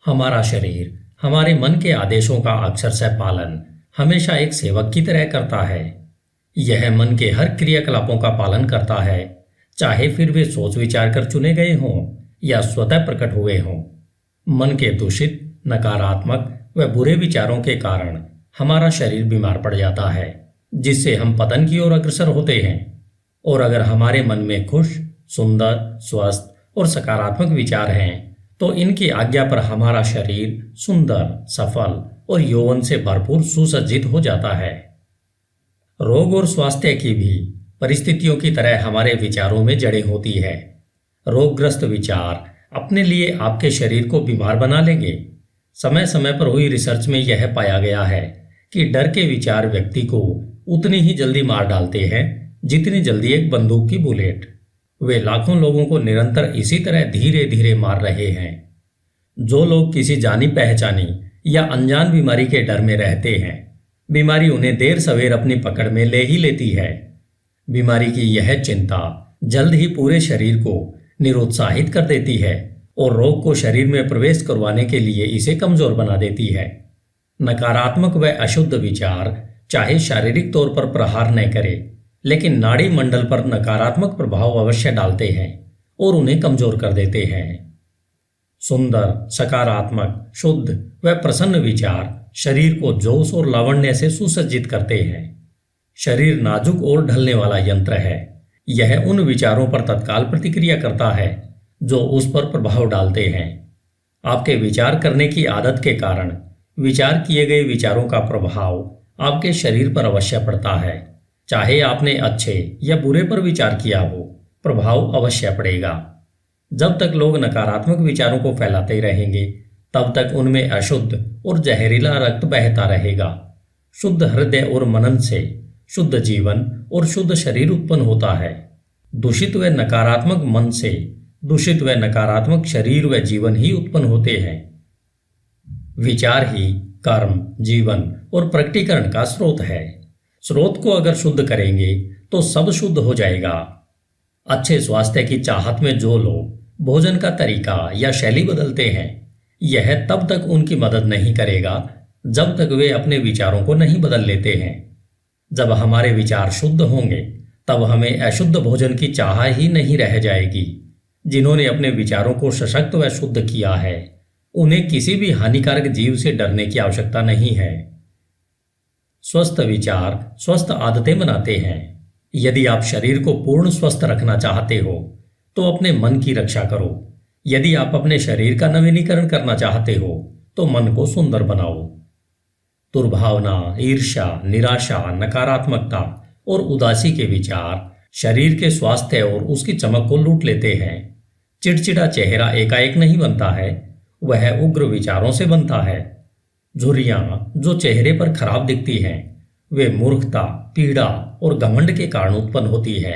हमारा शरीर हमारे मन के आदेशों का अक्षरशः पालन हमेशा एक सेवक की तरह करता है। यह मन के हर क्रियाकलापों का पालन करता है, चाहे फिर वे सोच विचार कर चुने गए हों या स्वतः प्रकट हुए हों। मन के दूषित, नकारात्मक व बुरे विचारों के कारण हमारा शरीर बीमार पड़ जाता है, जिससे हम पतन की ओर अग्रसर होते हैं। और अगर हमारे मन में खुश, सुंदर, स्वस्थ और सकारात्मक विचार हैं तो इनकी आज्ञा पर हमारा शरीर सुंदर, सफल और यौवन से भरपूर सुसज्जित हो जाता है। रोग और स्वास्थ्य की भी परिस्थितियों की तरह हमारे विचारों में जड़ें होती है। रोगग्रस्त विचार अपने लिए आपके शरीर को बीमार बना लेंगे। समय समय पर हुई रिसर्च में यह पाया गया है कि डर के विचार व्यक्ति को उतनी ही जल्दी मार डालते हैं जितनी जल्दी एक बंदूक की बुलेट। वे लाखों लोगों को निरंतर इसी तरह धीरे धीरे मार रहे हैं। जो लोग किसी जानी पहचानी या अनजान बीमारी के डर में रहते हैं, बीमारी उन्हें देर सवेर अपनी पकड़ में ले ही लेती है। बीमारी की यह चिंता जल्द ही पूरे शरीर को निरुत्साहित कर देती है और रोग को शरीर में प्रवेश करवाने के लिए इसे कमजोर बना देती है। नकारात्मक व अशुद्ध विचार चाहे शारीरिक तौर पर प्रहार न करे, लेकिन नाड़ी मंडल पर नकारात्मक प्रभाव अवश्य डालते हैं और उन्हें कमजोर कर देते हैं। सुंदर, सकारात्मक, शुद्ध व प्रसन्न विचार शरीर को जोश और लावण्य से सुसज्जित करते हैं। शरीर नाजुक और ढलने वाला यंत्र है। यह उन विचारों पर तत्काल प्रतिक्रिया करता है जो उस पर प्रभाव डालते हैं। आपके विचार करने की आदत के कारण विचार किए गए विचारों का प्रभाव आपके शरीर पर अवश्य पड़ता है। चाहे आपने अच्छे या बुरे पर विचार किया हो, प्रभाव अवश्य पड़ेगा। जब तक लोग नकारात्मक विचारों को फैलाते रहेंगे, तब तक उनमें अशुद्ध और जहरीला रक्त बहता रहेगा। शुद्ध हृदय और मनन से शुद्ध जीवन और शुद्ध शरीर उत्पन्न होता है। दूषित व नकारात्मक मन से दूषित व नकारात्मक शरीर व जीवन ही उत्पन्न होते हैं। विचार ही कर्म, जीवन और प्रकटीकरण का स्रोत है। स्रोत को अगर शुद्ध करेंगे तो सब शुद्ध हो जाएगा। अच्छे स्वास्थ्य की चाहत में जो लोग भोजन का तरीका या शैली बदलते हैं, यह तब तक उनकी मदद नहीं करेगा जब तक वे अपने विचारों को नहीं बदल लेते हैं। जब हमारे विचार शुद्ध होंगे तब हमें अशुद्ध भोजन की चाह ही नहीं रह जाएगी। जिन्होंने अपने विचारों को सशक्त व शुद्ध किया है, उन्हें किसी भी हानिकारक जीव से डरने की आवश्यकता नहीं है। स्वस्थ विचार स्वस्थ आदतें बनाते हैं। यदि आप शरीर को पूर्ण स्वस्थ रखना चाहते हो तो अपने मन की रक्षा करो। यदि आप अपने शरीर का नवीनीकरण करना चाहते हो तो मन को सुंदर बनाओ। दुर्भावना, ईर्ष्या, निराशा, नकारात्मकता और उदासी के विचार शरीर के स्वास्थ्य और उसकी चमक को लूट लेते हैं। चिड़चिड़ा चेहरा एकाएक नहीं बनता है, वह उग्र विचारों से बनता है। झुर्रियां जो चेहरे पर खराब दिखती हैं, वे मूर्खता, पीड़ा और घमंड के कारण उत्पन्न होती है।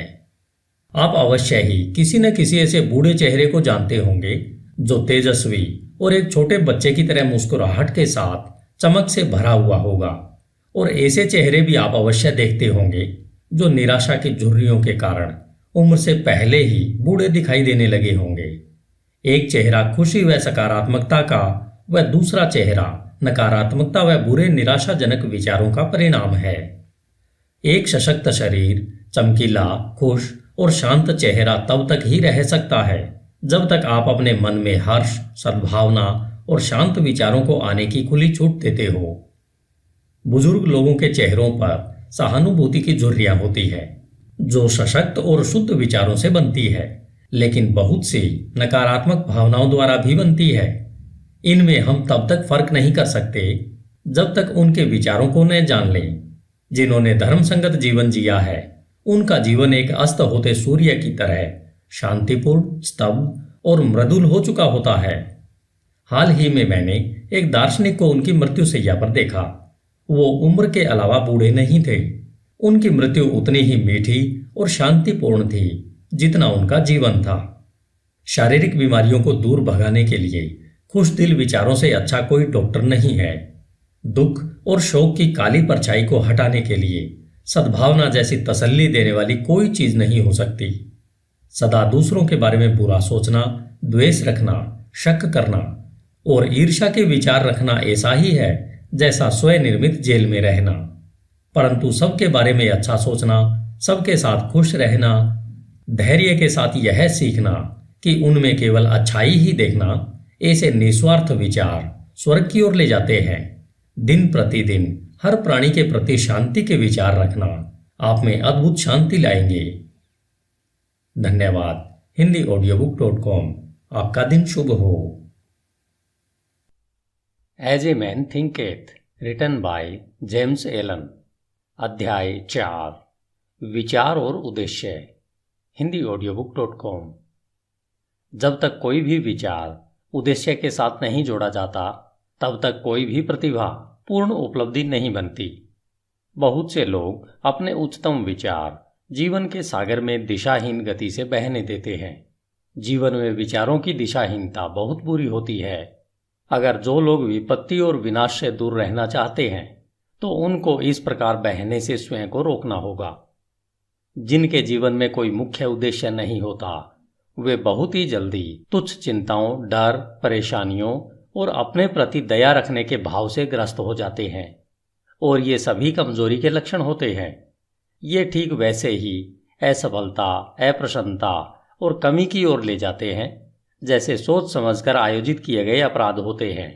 आप अवश्य ही किसी न किसी ऐसे बूढ़े चेहरे को जानते होंगे जो तेजस्वी और एक छोटे बच्चे की तरह मुस्कुराहट के साथ चमक से भरा हुआ होगा। और ऐसे चेहरे भी आप अवश्य देखते होंगे जो निराशा की झुर्रियों के कारण उम्र से पहले ही बूढ़े दिखाई देने लगे होंगे। एक चेहरा खुशी व सकारात्मकता का व दूसरा चेहरा नकारात्मकता व बुरे निराशाजनक विचारों का परिणाम है। एक सशक्त शरीर, चमकीला, खुश और शांत चेहरा तब तक ही रह सकता है जब तक आप अपने मन में हर्ष, सद्भावना और शांत विचारों को आने की खुली छूट देते हो। बुजुर्ग लोगों के चेहरों पर सहानुभूति की झुर्रियां होती है जो सशक्त और शुद्ध विचारों से बनती है, लेकिन बहुत सी नकारात्मक भावनाओं द्वारा भी बनती है। इनमें हम तब तक फर्क नहीं कर सकते जब तक उनके विचारों को न जान लें। जिन्होंने धर्मसंगत जीवन जिया है उनका जीवन एक अस्त होते सूर्य की तरह शांतिपूर्ण, स्तब्ध और मृदुल हो चुका होता है। हाल ही में मैंने एक दार्शनिक को उनकी मृत्युशैया पर देखा। वो उम्र के अलावा बूढ़े नहीं थे। उनकी मृत्यु उतनी ही मीठी और शांतिपूर्ण थी जितना उनका जीवन था। शारीरिक बीमारियों को दूर भगाने के लिए खुश दिल विचारों से अच्छा कोई डॉक्टर नहीं है। दुख और शोक की काली परछाई को हटाने के लिए सद्भावना जैसी तसल्ली देने वाली कोई चीज नहीं हो सकती। सदा दूसरों के बारे में बुरा सोचना, द्वेष रखना, शक करना और ईर्ष्या के विचार रखना ऐसा ही है जैसा स्वनिर्मित जेल में रहना। परंतु सबके बारे में अच्छा सोचना, सबके साथ खुश रहना, धैर्य के साथ यह सीखना कि उनमें केवल अच्छाई ही देखना, ऐसे निस्वार्थ विचार स्वर्ग की ओर ले जाते हैं। दिन प्रतिदिन हर प्राणी के प्रति शांति के विचार रखना आप में अद्भुत शांति लाएंगे। धन्यवाद। HindiAudiobook.com। आपका दिन शुभ हो। As a man thinketh, written by James Allen. अध्याय 4, विचार और उद्देश्य। HindiAudiobook.com। जब तक कोई भी विचार उद्देश्य के साथ नहीं जोड़ा जाता तब तक कोई भी प्रतिभा पूर्ण उपलब्धि नहीं बनती। बहुत से लोग अपने उच्चतम विचार जीवन के सागर में दिशाहीन गति से बहने देते हैं। जीवन में विचारों की दिशाहीनता बहुत बुरी होती है। अगर जो लोग विपत्ति और विनाश से दूर रहना चाहते हैं तो उनको इस प्रकार बहने से स्वयं को रोकना होगा। जिनके जीवन में कोई मुख्य उद्देश्य नहीं होता वे बहुत ही जल्दी तुच्छ चिंताओं, डर, परेशानियों और अपने प्रति दया रखने के भाव से ग्रस्त हो जाते हैं और ये सभी कमजोरी के लक्षण होते हैं। ये ठीक वैसे ही असफलता, अप्रसन्नता और कमी की ओर ले जाते हैं जैसे सोच समझकर आयोजित किए गए अपराध होते हैं,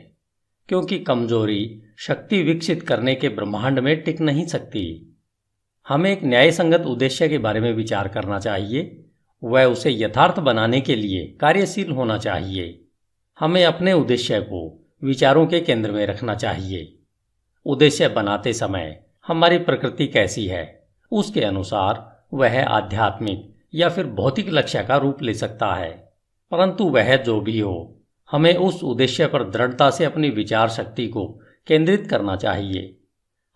क्योंकि कमजोरी शक्ति विकसित करने के ब्रह्मांड में टिक नहीं सकती। हमें एक न्यायसंगत उद्देश्य के बारे में विचार करना चाहिए। वह उसे यथार्थ बनाने के लिए कार्यशील होना चाहिए। हमें अपने उद्देश्य को विचारों के केंद्र में रखना चाहिए। उद्देश्य बनाते समय हमारी प्रकृति कैसी है उसके अनुसार वह आध्यात्मिक या फिर भौतिक लक्ष्य का रूप ले सकता है। परंतु वह जो भी हो, हमें उस उद्देश्य पर दृढ़ता से अपनी विचार शक्ति को केंद्रित करना चाहिए।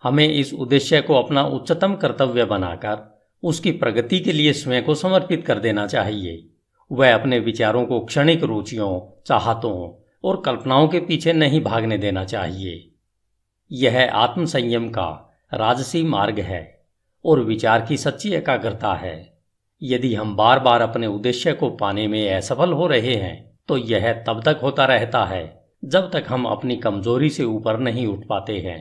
हमें इस उद्देश्य को अपना उच्चतम कर्तव्य बनाकर उसकी प्रगति के लिए स्वयं को समर्पित कर देना चाहिए। वह अपने विचारों को क्षणिक रुचियों, चाहतों और कल्पनाओं के पीछे नहीं भागने देना चाहिए। यह आत्मसंयम का राजसी मार्ग है और विचार की सच्ची एकाग्रता है। यदि हम बार बार अपने उद्देश्य को पाने में असफल हो रहे हैं तो यह तब तक होता रहता है जब तक हम अपनी कमजोरी से ऊपर नहीं उठ पाते हैं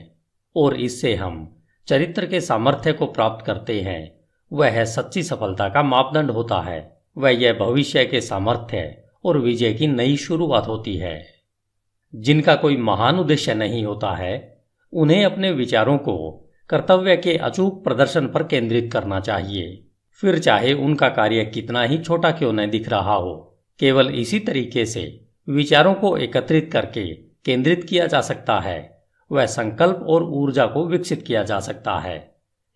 और इससे हम चरित्र के सामर्थ्य को प्राप्त करते हैं। वह सच्ची सफलता का मापदंड होता है। वह यह भविष्य के सामर्थ्य और विजय की नई शुरुआत होती है। जिनका कोई महान उद्देश्य नहीं होता है उन्हें अपने विचारों को कर्तव्य के अचूक प्रदर्शन पर केंद्रित करना चाहिए, फिर चाहे उनका कार्य कितना ही छोटा क्यों न दिख रहा हो। केवल इसी तरीके से विचारों को एकत्रित करके केंद्रित किया जा सकता है। वह संकल्प और ऊर्जा को विकसित किया जा सकता है।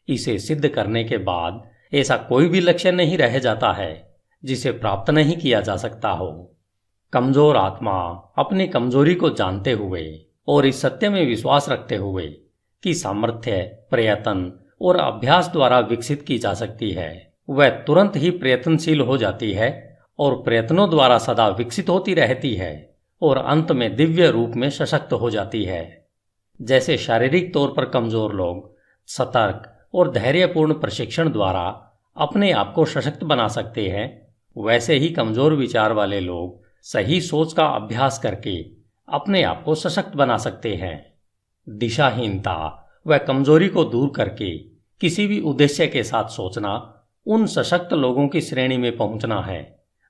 इसे सिद्ध करने के बाद ऐसा कोई भी लक्ष्य नहीं रह जाता है जिसे प्राप्त नहीं किया जा सकता हो। कमजोर आत्मा अपनी कमजोरी को जानते हुए और इस सत्य में विश्वास रखते हुए कि सामर्थ्य प्रयत्न और अभ्यास द्वारा विकसित की जा सकती है, वह तुरंत ही प्रयत्नशील हो जाती है और प्रयत्नों द्वारा सदा विकसित होती रहती है और अंत में दिव्य रूप में सशक्त हो जाती है। जैसे शारीरिक तौर पर कमजोर लोग सतर्क और धैर्यपूर्ण प्रशिक्षण द्वारा अपने आप को सशक्त बना सकते हैं, वैसे ही कमजोर विचार वाले लोग सही सोच का अभ्यास करके अपने आप को सशक्त बना सकते हैं। दिशाहीनता व कमजोरी को दूर करके किसी भी उद्देश्य के साथ सोचना उन सशक्त लोगों की श्रेणी में पहुंचना है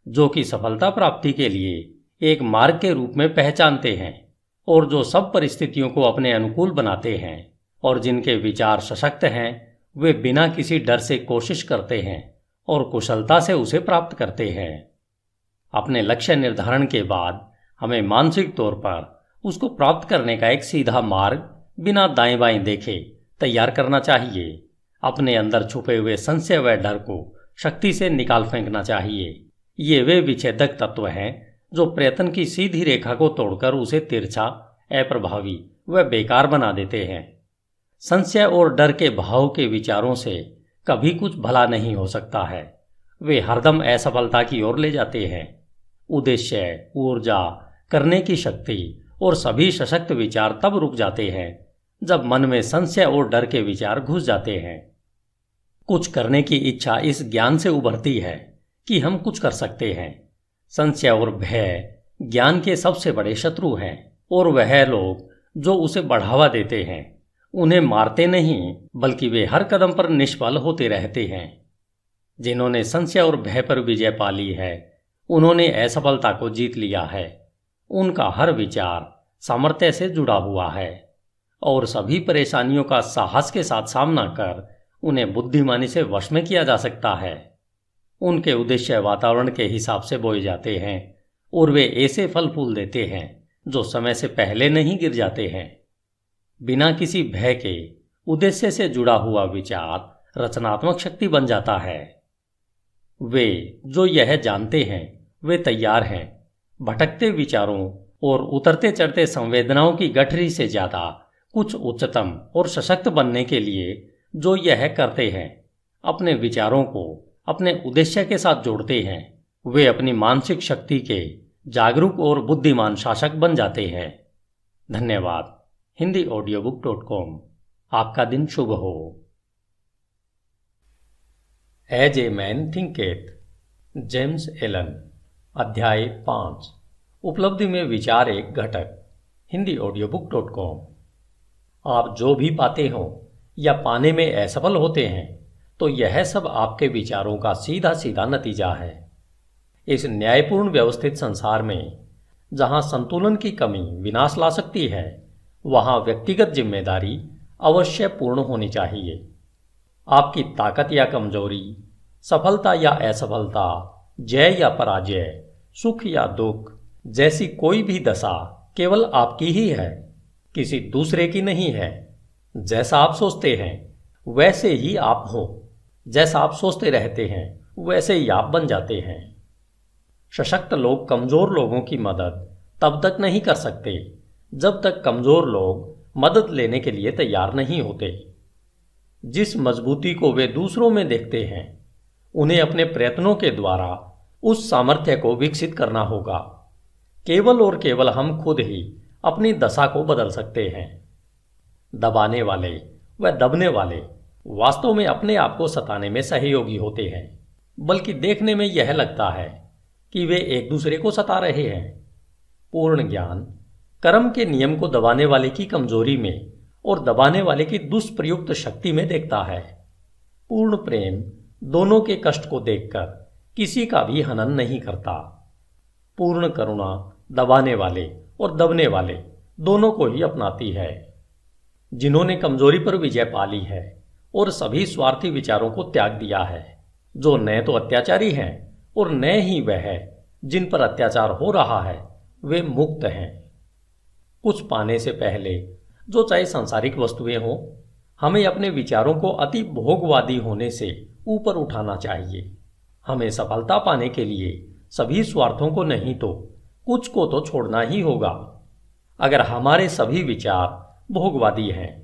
जो कि सफलता प्राप्ति के लिए एक मार्ग के रूप में पहचानते हैं और जो सब परिस्थितियों को अपने अनुकूल बनाते हैं और जिनके विचार सशक्त हैं, वे बिना किसी डर से कोशिश करते हैं और कुशलता से उसे प्राप्त करते हैं। अपने लक्ष्य निर्धारण के बाद हमें मानसिक तौर पर उसको प्राप्त करने का एक सीधा मार्ग बिना दाएं बाएं देखे तैयार करना चाहिए। अपने अंदर छुपे हुए संशय व डर को शक्ति से निकाल फेंकना चाहिए। ये वे विच्छेदक तत्व हैं जो प्रयत्न की सीधी रेखा को तोड़कर उसे तिरछा, अप्रभावी व बेकार बना देते हैं। संशय और डर के भाव के विचारों से कभी कुछ भला नहीं हो सकता है। वे हरदम असफलता की ओर ले जाते हैं। उद्देश्य, ऊर्जा, करने की शक्ति और सभी सशक्त विचार तब रुक जाते हैं जब मन में संशय और डर के विचार घुस जाते हैं। कुछ करने की इच्छा इस ज्ञान से उभरती है कि हम कुछ कर सकते हैं। संशय और भय ज्ञान के सबसे बड़े शत्रु हैं और वह लोग जो उसे बढ़ावा देते हैं उन्हें मारते नहीं बल्कि वे हर कदम पर निष्फल होते रहते हैं। जिन्होंने संशय और भय पर विजय पा ली है उन्होंने असफलता को जीत लिया है। उनका हर विचार सामर्थ्य से जुड़ा हुआ है और सभी परेशानियों का साहस के साथ सामना कर उन्हें बुद्धिमानी से वश में किया जा सकता है। उनके उद्देश्य वातावरण के हिसाब से बोए जाते हैं और वे ऐसे फल फूल देते हैं जो समय से पहले नहीं गिर जाते हैं। बिना किसी भय के उद्देश्य से जुड़ा हुआ विचार रचनात्मक शक्ति बन जाता है। वे जो यह जानते हैं वे तैयार हैं भटकते विचारों और उतरते चढ़ते संवेदनाओं की गठरी से ज्यादा कुछ उच्चतम और सशक्त बनने के लिए जो यह करते हैं। अपने विचारों को अपने उद्देश्य के साथ जोड़ते हैं। वे अपनी मानसिक शक्ति के जागरूक और बुद्धिमान शासक बन जाते हैं। धन्यवाद। HindiAudiobook.com। आपका दिन शुभ हो। As a man thinketh, James Allen. अध्याय 5। उपलब्धि में विचार एक घटक। HindiAudiobook.com। आप जो भी पाते हो या पाने में असफल होते हैं तो यह सब आपके विचारों का सीधा सीधा नतीजा है। इस न्यायपूर्ण व्यवस्थित संसार में जहां संतुलन की कमी विनाश ला सकती है वहां व्यक्तिगत जिम्मेदारी अवश्य पूर्ण होनी चाहिए। आपकी ताकत या कमजोरी, सफलता या असफलता, जय या पराजय, सुख या दुख जैसी कोई भी दशा केवल आपकी ही है, किसी दूसरे की नहीं है। जैसा आप सोचते हैं वैसे ही आप हो। जैसा आप सोचते रहते हैं वैसे ही आप बन जाते हैं। सशक्त लोग कमजोर लोगों की मदद तब तक नहीं कर सकते जब तक कमजोर लोग मदद लेने के लिए तैयार नहीं होते। जिस मजबूती को वे दूसरों में देखते हैं उन्हें अपने प्रयत्नों के द्वारा उस सामर्थ्य को विकसित करना होगा। केवल और केवल हम खुद ही अपनी दशा को बदल सकते हैं। दबाने वाले व दबने वाले वास्तव में अपने आप को सताने में सहयोगी होते हैं, बल्कि देखने में यह लगता है कि वे एक दूसरे को सता रहे हैं। पूर्ण ज्ञान कर्म के नियम को दबाने वाले की कमजोरी में और दबाने वाले की दुष्प्रयुक्त शक्ति में देखता है। पूर्ण प्रेम दोनों के कष्ट को देखकर किसी का भी हनन नहीं करता। पूर्ण करुणा दबाने वाले और दबने वाले दोनों को ही अपनाती है। जिन्होंने कमजोरी पर विजय पा ली है और सभी स्वार्थी विचारों को त्याग दिया है, जो न तो अत्याचारी हैं और न ही वह जिन पर अत्याचार हो रहा है, वे मुक्त हैं। कुछ पाने से पहले, जो चाहे सांसारिक वस्तुएं हों, हमें अपने विचारों को अति भोगवादी होने से ऊपर उठाना चाहिए। हमें सफलता पाने के लिए सभी स्वार्थों को नहीं तो कुछ को तो छोड़ना ही होगा। अगर हमारे सभी विचार भोगवादी हैं,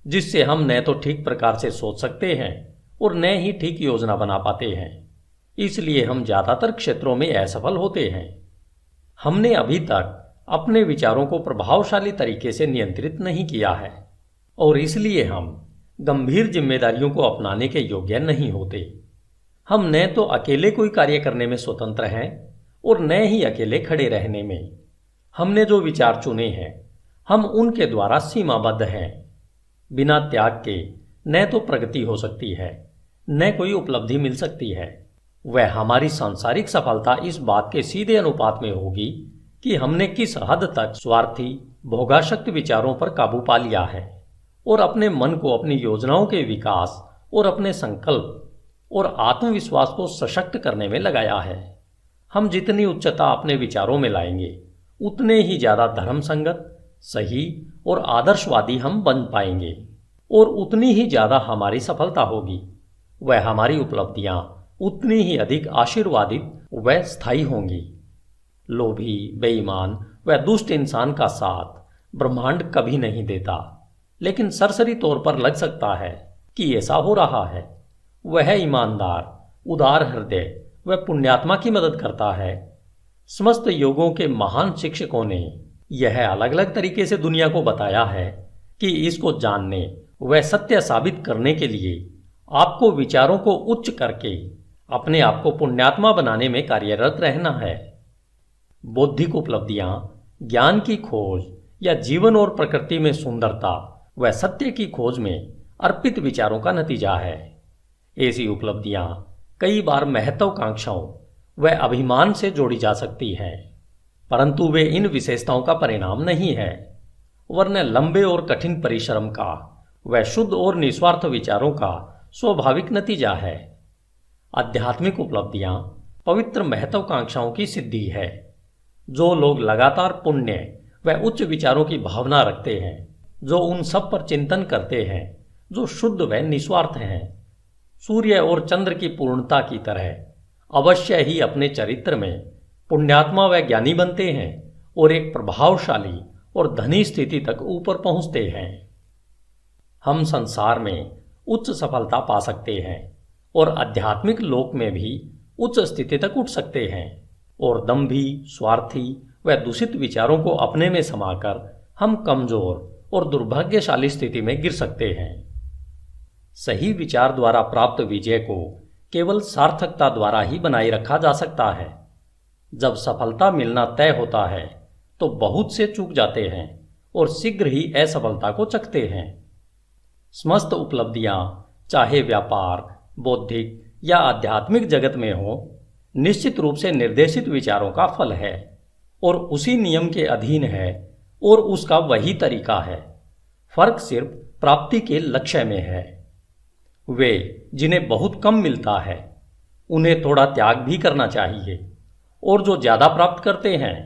जिससे हम न तो ठीक प्रकार से सोच सकते हैं और न ही ठीक योजना बना पाते हैं, इसलिए हम ज्यादातर क्षेत्रों में असफल होते हैं। हमने अभी तक अपने विचारों को प्रभावशाली तरीके से नियंत्रित नहीं किया है और इसलिए हम गंभीर जिम्मेदारियों को अपनाने के योग्य नहीं होते। हम न तो अकेले कोई कार्य करने में स्वतंत्र हैं और न ही अकेले खड़े रहने में। हमने जो विचार चुने हैं हम उनके द्वारा सीमाबद्ध हैं। बिना त्याग के न तो प्रगति हो सकती है न कोई उपलब्धि मिल सकती है। वह हमारी सांसारिक सफलता इस बात के सीधे अनुपात में होगी कि हमने किस हद तक स्वार्थी भोगाशक्त विचारों पर काबू पा लिया है और अपने मन को अपनी योजनाओं के विकास और अपने संकल्प और आत्मविश्वास को सशक्त करने में लगाया है। हम जितनी उच्चता अपने विचारों में लाएंगे उतने ही ज्यादा धर्म संगत, सही और आदर्शवादी हम बन पाएंगे और उतनी ही ज़्यादा हमारी सफलता होगी। वह हमारी उपलब्धियां उतनी ही अधिक आशीर्वादित व स्थायी होंगी। लोभी, बेईमान व दुष्ट इंसान का साथ ब्रह्मांड कभी नहीं देता, लेकिन सरसरी तौर पर लग सकता है कि ऐसा हो रहा है। वह ईमानदार, उदार हृदय व पुण्यात्मा की मदद करता है। समस्त योगों के महान शिक्षकों ने यह अलग अलग तरीके से दुनिया को बताया है कि इसको जानने व सत्य साबित करने के लिए आपको विचारों को उच्च करके अपने आप को पुण्यात्मा बनाने में कार्यरत रहना है। बौद्धिक उपलब्धियां ज्ञान की खोज या जीवन और प्रकृति में सुंदरता व सत्य की खोज में अर्पित विचारों का नतीजा है। ऐसी उपलब्धियां कई बार महत्वाकांक्षाओं व अभिमान से जोड़ी जा सकती हैं, परंतु वे इन विशेषताओं का परिणाम नहीं है, वरन लंबे और कठिन परिश्रम का व शुद्ध और निस्वार्थ विचारों का स्वाभाविक नतीजा है। आध्यात्मिक उपलब्धियां पवित्र महत्वाकांक्षाओं की सिद्धि है। जो लोग लगातार पुण्य व उच्च विचारों की भावना रखते हैं, जो उन सब पर चिंतन करते हैं जो शुद्ध व निस्वार्थ हैं, सूर्य और चंद्र की पूर्णता की तरह अवश्य ही अपने चरित्र में पुण्यात्मा व ज्ञानी बनते हैं और एक प्रभावशाली और धनी स्थिति तक ऊपर पहुंचते हैं। हम संसार में उच्च सफलता पा सकते हैं और आध्यात्मिक लोक में भी उच्च स्थिति तक उठ सकते हैं, और दंभी, स्वार्थी व दूषित विचारों को अपने में समाकर हम कमजोर और दुर्भाग्यशाली स्थिति में गिर सकते हैं। सही विचार द्वारा प्राप्त विजय को केवल सार्थकता द्वारा ही बनाए रखा जा सकता है। जब सफलता मिलना तय होता है तो बहुत से चूक जाते हैं और शीघ्र ही असफलता को चखते हैं। समस्त उपलब्धियां चाहे व्यापार, बौद्धिक या आध्यात्मिक जगत में हो, निश्चित रूप से निर्देशित विचारों का फल है और उसी नियम के अधीन है और उसका वही तरीका है। फर्क सिर्फ प्राप्ति के लक्ष्य में है। वे जिन्हें बहुत कम मिलता है उन्हें थोड़ा त्याग भी करना चाहिए, और जो ज्यादा प्राप्त करते हैं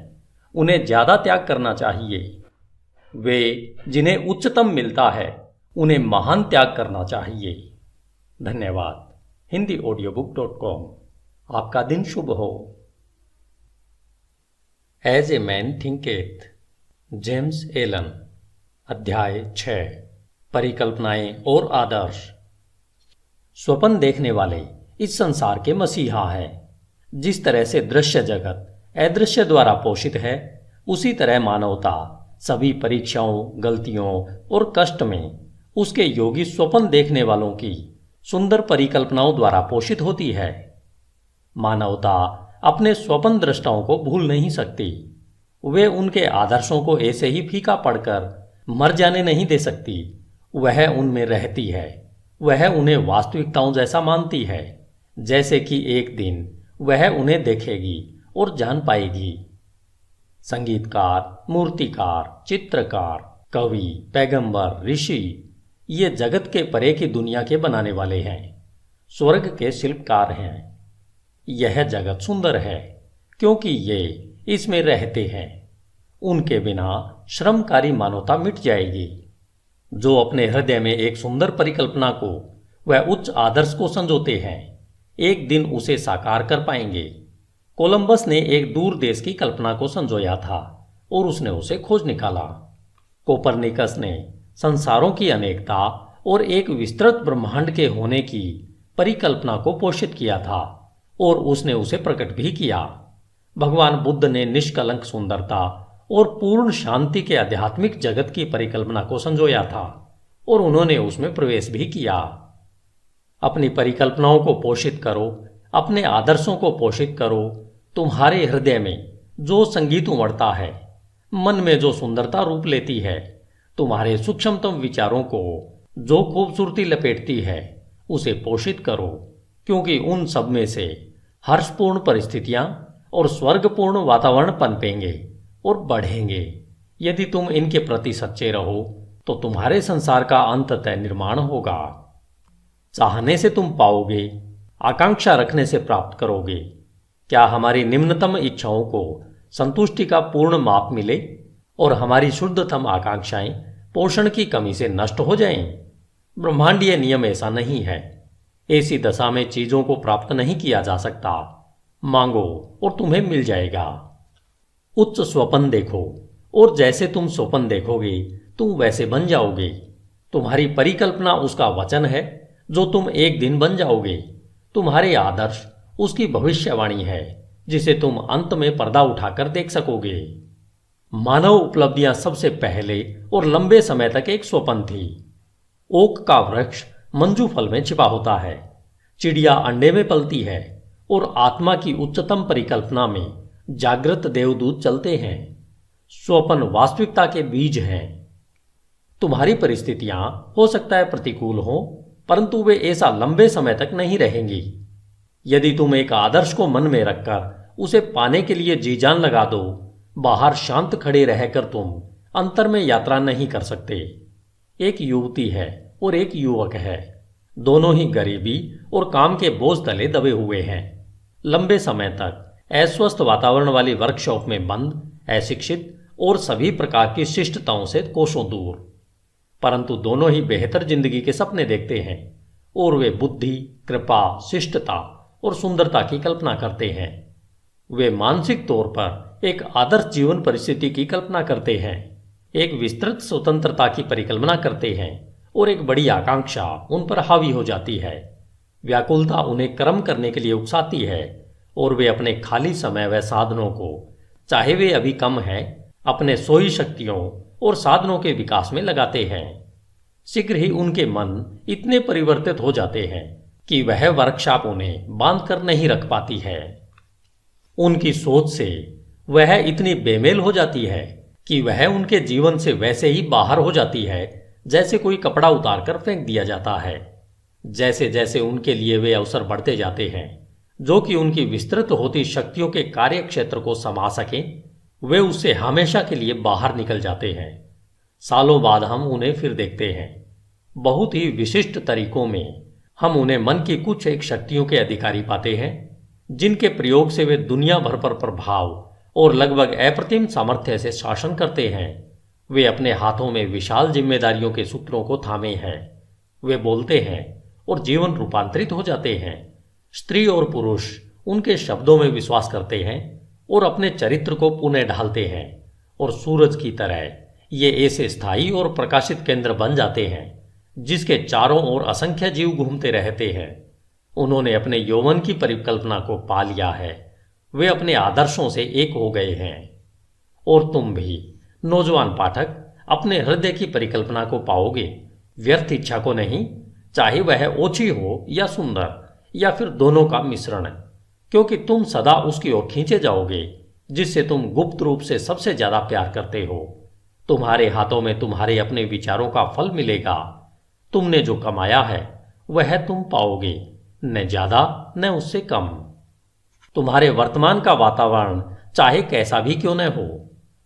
उन्हें ज्यादा त्याग करना चाहिए। वे जिन्हें उच्चतम मिलता है उन्हें महान त्याग करना चाहिए। धन्यवाद। HindiAudiobook.com। आपका दिन शुभ हो। As a man thinketh, James Allen. अध्याय 6। परिकल्पनाएं और आदर्श। स्वप्न देखने वाले इस संसार के मसीहा हैं। जिस तरह से दृश्य जगत अदृश्य द्वारा पोषित है, उसी तरह मानवता सभी परीक्षाओं, गलतियों और कष्ट में उसके योगी स्वप्न देखने वालों की सुंदर परिकल्पनाओं द्वारा पोषित होती है। मानवता अपने स्वप्न दृष्टाओं को भूल नहीं सकती। वे उनके आदर्शों को ऐसे ही फीका पड़कर मर जाने नहीं दे सकती। वह उनमें रहती है। वह उन्हें वास्तविकताओं जैसा मानती है, जैसे कि एक दिन वह उन्हें देखेगी और जान पाएगी। संगीतकार, मूर्तिकार, चित्रकार, कवि, पैगंबर, ऋषि ये जगत के परे की दुनिया के बनाने वाले हैं, स्वर्ग के शिल्पकार हैं। यह जगत सुंदर है क्योंकि ये इसमें रहते हैं। उनके बिना श्रमकारी मानवता मिट जाएगी। जो अपने हृदय में एक सुंदर परिकल्पना को व उच्च आदर्श को संजोते हैं, एक दिन उसे साकार कर पाएंगे। कोलंबस ने एक दूर देश की कल्पना को संजोया था और उसने उसे खोज निकाला। कोपरनिकस ने संसारों की अनेकता और एक विस्तृत ब्रह्मांड के होने की परिकल्पना को पोषित किया था और उसने उसे प्रकट भी किया। भगवान बुद्ध ने निष्कलंक सुंदरता और पूर्ण शांति के आध्यात्मिक जगत की परिकल्पना को संजोया था और उन्होंने उसमें प्रवेश भी किया। अपनी परिकल्पनाओं को पोषित करो, अपने आदर्शों को पोषित करो। तुम्हारे हृदय में जो संगीत उमड़ता है, मन में जो सुंदरता रूप लेती है, तुम्हारे सूक्ष्मतम विचारों को जो खूबसूरती लपेटती है, उसे पोषित करो, क्योंकि उन सब में से हर्षपूर्ण परिस्थितियां और स्वर्गपूर्ण वातावरण पनपेंगे और बढ़ेंगे। यदि तुम इनके प्रति सच्चे रहो तो तुम्हारे संसार का अंततः निर्माण होगा। चाहने से तुम पाओगे, आकांक्षा रखने से प्राप्त करोगे। क्या हमारी निम्नतम इच्छाओं को संतुष्टि का पूर्ण माप मिले और हमारी शुद्धतम आकांक्षाएं पोषण की कमी से नष्ट हो जाएं। ब्रह्मांडीय नियम ऐसा नहीं है। ऐसी दशा में चीजों को प्राप्त नहीं किया जा सकता। मांगो और तुम्हें मिल जाएगा। उच्च स्वप्न देखो और जैसे तुम स्वप्न देखोगे तुम वैसे बन जाओगे। तुम्हारी परिकल्पना उसका वचन है जो तुम एक दिन बन जाओगे। तुम्हारे आदर्श उसकी भविष्यवाणी है जिसे तुम अंत में पर्दा उठाकर देख सकोगे। मानव उपलब्धियां सबसे पहले और लंबे समय तक एक स्वप्न थी। ओक का वृक्ष मंजू फल में छिपा होता है, चिड़िया अंडे में पलती है और आत्मा की उच्चतम परिकल्पना में जागृत देवदूत चलते हैं। स्वप्न वास्तविकता के बीज हैं। तुम्हारी परिस्थितियां हो सकता है प्रतिकूल हो, परंतु वे ऐसा लंबे समय तक नहीं रहेंगी। यदि तुम एक आदर्श को मन में रखकर उसे पाने के लिए जी जान लगा दो, बाहर शांत खड़े रहकर तुम अंतर में यात्रा नहीं कर सकते। एक युवती है और एक युवक है। दोनों ही गरीबी और काम के बोझ तले दबे हुए हैं। लंबे समय तक अस्वस्थ वातावरण वाली वर्कशॉप में बंद, अशिक्षित और सभी प्रकार की शिष्टताओं से कोसों दूर। परंतु दोनों ही बेहतर जिंदगी के सपने देखते हैं और वे बुद्धि, कृपा, शिष्टता और सुंदरता की कल्पना करते हैं। वे मानसिक तौर पर एक आदर्श जीवन परिस्थिति की कल्पना करते हैं, एक विस्तृत स्वतंत्रता की परिकल्पना करते हैं और एक बड़ी आकांक्षा उन पर हावी हो जाती है। व्याकुलता उन्हें कर्म करने के लिए उकसाती है और वे अपने खाली समय व साधनों को, चाहे वे अभी कम है, अपने सोई शक्तियों और साधनों के विकास में लगाते हैं। शीघ्र ही उनके मन इतने परिवर्तित हो जाते हैं कि वह वर्कशॉप उन्हें बांध कर नहीं रख पाती है। उनकी सोच से वह इतनी बेमेल हो जाती है कि वह उनके जीवन से वैसे ही बाहर हो जाती है जैसे कोई कपड़ा उतार कर फेंक दिया जाता है। जैसे जैसे उनके लिए वे अवसर बढ़ते जाते हैं जो कि उनकी विस्तृत होती शक्तियों के कार्य क्षेत्र को समा सकें, वे उससे हमेशा के लिए बाहर निकल जाते हैं। सालों बाद हम उन्हें फिर देखते हैं। बहुत ही विशिष्ट तरीकों में हम उन्हें मन की कुछ एक शक्तियों के अधिकारी पाते हैं जिनके प्रयोग से वे दुनिया भर पर प्रभाव और लगभग अप्रतिम सामर्थ्य से शासन करते हैं। वे अपने हाथों में विशाल जिम्मेदारियों के सूत्रों को थामे हैं। वे बोलते हैं और जीवन रूपांतरित हो जाते हैं। स्त्री और पुरुष उनके शब्दों में विश्वास करते हैं और अपने चरित्र को पुनः ढालते हैं और सूरज की तरह ये ऐसे स्थायी और प्रकाशित केंद्र बन जाते हैं जिसके चारों ओर असंख्य जीव घूमते रहते हैं। उन्होंने अपने यौवन की परिकल्पना को पा लिया है। वे अपने आदर्शों से एक हो गए हैं। और तुम भी नौजवान पाठक अपने हृदय की परिकल्पना को पाओगे, व्यर्थ इच्छा को नहीं, चाहे वह ओछी हो या सुंदर या फिर दोनों का मिश्रण, क्योंकि तुम सदा उसकी ओर खींचे जाओगे जिससे तुम गुप्त रूप से सबसे ज्यादा प्यार करते हो। तुम्हारे हाथों में तुम्हारे अपने विचारों का फल मिलेगा। तुमने जो कमाया है वह तुम पाओगे, न ज्यादा न उससे कम। तुम्हारे वर्तमान का वातावरण चाहे कैसा भी क्यों न हो,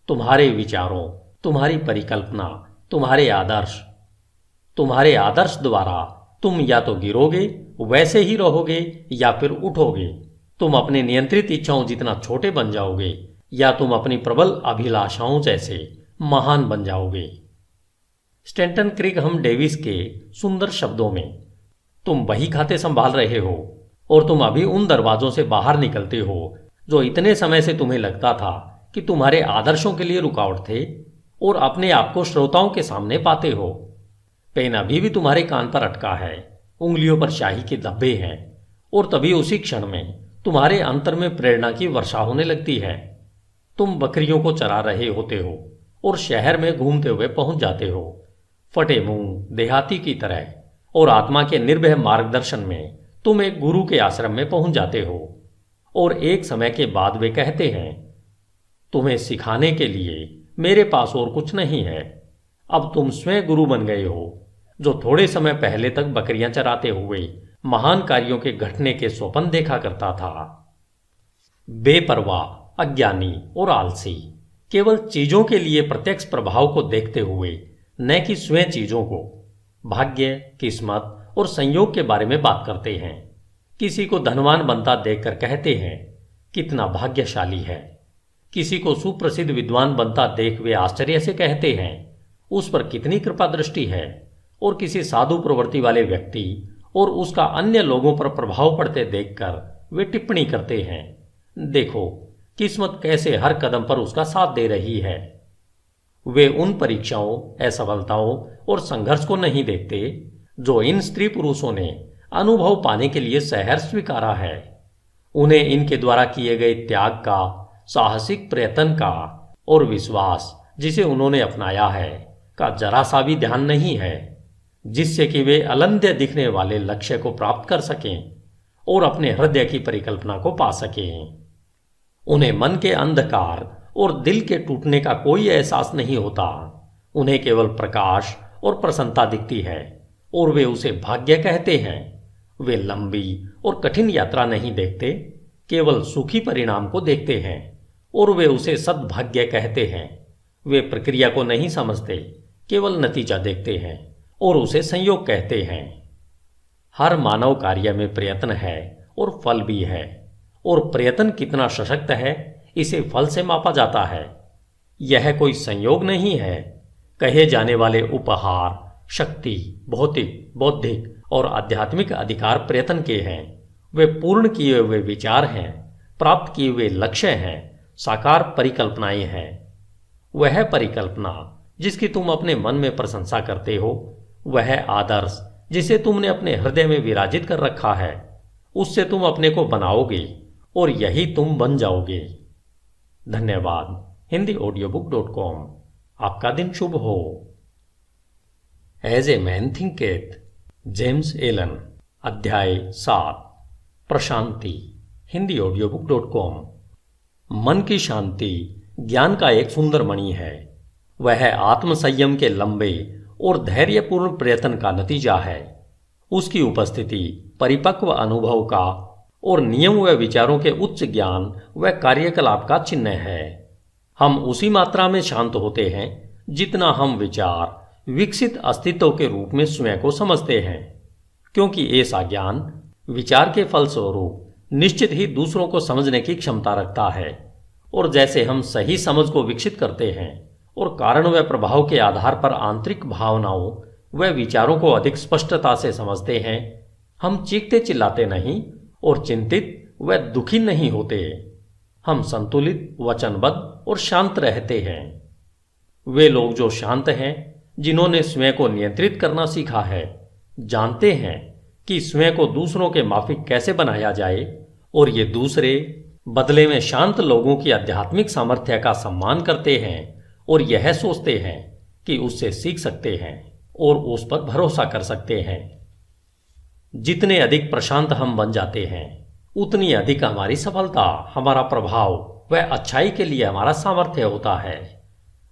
तुम्हारे विचारों, तुम्हारी परिकल्पना, तुम्हारे आदर्श द्वारा तुम या तो गिरोगे, वैसे ही रहोगे, या फिर उठोगे। तुम अपने नियंत्रित इच्छाओं जितना छोटे बन जाओगे या तुम अपनी प्रबल अभिलाषाओं जैसे महान बन जाओगे। स्टैंटन क्रिगहम डेविस के सुंदर शब्दों में, तुम बही खाते संभाल रहे हो और तुम अभी उन दरवाजों से बाहर निकलते हो जो इतने समय से तुम्हें लगता था कि तुम्हारे आदर्शों के लिए रुकावट थे, और अपने आप को श्रोताओं के सामने पाते हो। पेन अभी भी तुम्हारे कान पर अटका है, उंगलियों पर शाही के धब्बे हैं, और तभी उसी क्षण में तुम्हारे अंतर में प्रेरणा की वर्षा होने लगती है। तुम बकरियों को चरा रहे होते हो और शहर में घूमते हुए पहुंच जाते हो, फटे मुंह देहाती की तरह, और आत्मा के निर्भय मार्गदर्शन में तुम एक गुरु के आश्रम में पहुंच जाते हो। और एक समय के बाद वे कहते हैं, तुम्हें सिखाने के लिए मेरे पास और कुछ नहीं है। अब तुम स्वयं गुरु बन गए हो, जो थोड़े समय पहले तक बकरियां चराते हुए महान कार्यों के घटने के स्वप्न देखा करता था। बेपरवाह, अज्ञानी और आलसी केवल चीजों के लिए प्रत्यक्ष प्रभाव को देखते हुए, न कि स्वयं चीजों को, भाग्य, किस्मत और संयोग के बारे में बात करते हैं। किसी को धनवान बनता देखकर कहते हैं, कितना भाग्यशाली है। किसी को सुप्रसिद्ध विद्वान बनता देख वे आश्चर्य से कहते हैं, उस पर कितनी कृपा दृष्टि है। और किसी साधु प्रवृत्ति वाले व्यक्ति और उसका अन्य लोगों पर प्रभाव पड़ते देखकर वे टिप्पणी करते हैं, देखो किस्मत कैसे हर कदम पर उसका साथ दे रही है। वे उन परीक्षाओं, असफलताओं और संघर्ष को नहीं देखते जो इन स्त्री पुरुषों ने अनुभव पाने के लिए सहर्ष स्वीकारा है। उन्हें इनके द्वारा किए गए त्याग का, साहसिक प्रयत्न का और विश्वास जिसे उन्होंने अपनाया है का जरा सा भी ध्यान नहीं है, जिससे कि वे अलंध्य दिखने वाले लक्ष्य को प्राप्त कर सकें और अपने हृदय की परिकल्पना को पा सकें। उन्हें मन के अंधकार और दिल के टूटने का कोई एहसास नहीं होता। उन्हें केवल प्रकाश और प्रसन्नता दिखती है और वे उसे भाग्य कहते हैं। वे लंबी और कठिन यात्रा नहीं देखते, केवल सुखी परिणाम को देखते हैं और वे उसे सद्भाग्य कहते हैं। वे प्रक्रिया को नहीं समझते, केवल नतीजा देखते हैं और उसे संयोग कहते हैं। हर मानव कार्य में प्रयत्न है और फल भी है, और प्रयत्न कितना सशक्त है इसे फल से मापा जाता है। यह कोई संयोग नहीं है। कहे जाने वाले उपहार, शक्ति, भौतिक, बौद्धिक और आध्यात्मिक अधिकार प्रयत्न के हैं। वे पूर्ण किए हुए विचार हैं, प्राप्त किए हुए लक्ष्य हैं, साकार परिकल्पनाएं हैं। वह परिकल्पना जिसकी तुम अपने मन में प्रशंसा करते हो, वह आदर्श जिसे तुमने अपने हृदय में विराजित कर रखा है, उससे तुम अपने को बनाओगे और यही तुम बन जाओगे। धन्यवाद। hindiaudiobook.com। आपका दिन शुभ हो। As a man thinketh, James Allen. अध्याय 7, प्रशांति। hindiaudiobook.com। मन की शांति ज्ञान का एक सुंदर मणि है। वह आत्मसंयम के लंबे और धैर्यपूर्ण प्रयत्न का नतीजा है। उसकी उपस्थिति परिपक्व अनुभव का और नियम व विचारों के उच्च ज्ञान व कार्यकलाप का चिन्ह है। हम उसी मात्रा में शांत होते हैं जितना हम विचार विकसित अस्तित्व के रूप में स्वयं को समझते हैं, क्योंकि ऐसा ज्ञान विचार के फलस्वरूप निश्चित ही दूसरों को समझने की क्षमता रखता है। और जैसे हम सही समझ को विकसित करते हैं और कारण व प्रभाव के आधार पर आंतरिक भावनाओं व विचारों को अधिक स्पष्टता से समझते हैं, हम चीखते चिल्लाते नहीं और चिंतित व दुखी नहीं होते। हम संतुलित, वचनबद्ध और शांत रहते हैं। वे लोग जो शांत हैं, जिन्होंने स्वयं को नियंत्रित करना सीखा है, जानते हैं कि स्वयं को दूसरों के माफिक कैसे बनाया जाए, और ये दूसरे बदले में शांत लोगों की आध्यात्मिक सामर्थ्य का सम्मान करते हैं और यह सोचते हैं कि उससे सीख सकते हैं और उस पर भरोसा कर सकते हैं। जितने अधिक प्रशांत हम बन जाते हैं, उतनी अधिक हमारी सफलता, हमारा प्रभाव व अच्छाई के लिए हमारा सामर्थ्य होता है।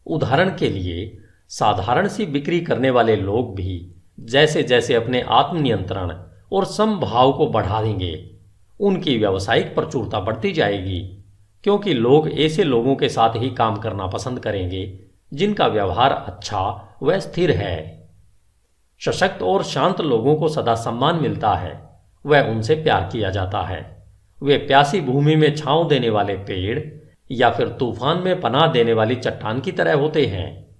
उदाहरण के लिए, साधारण सी बिक्री करने वाले लोग भी जैसे जैसे अपने आत्मनियंत्रण और समभाव को बढ़ा देंगे, उनकी व्यावसायिक प्रचुरता बढ़ती जाएगी, क्योंकि लोग ऐसे लोगों के साथ ही काम करना पसंद करेंगे जिनका व्यवहार अच्छा व स्थिर है। सशक्त और शांत लोगों को सदा सम्मान मिलता है, वह उनसे प्यार किया जाता है। वे प्यासी भूमि में छांव देने वाले पेड़ या फिर तूफान में पनाह देने वाली चट्टान की तरह होते हैं।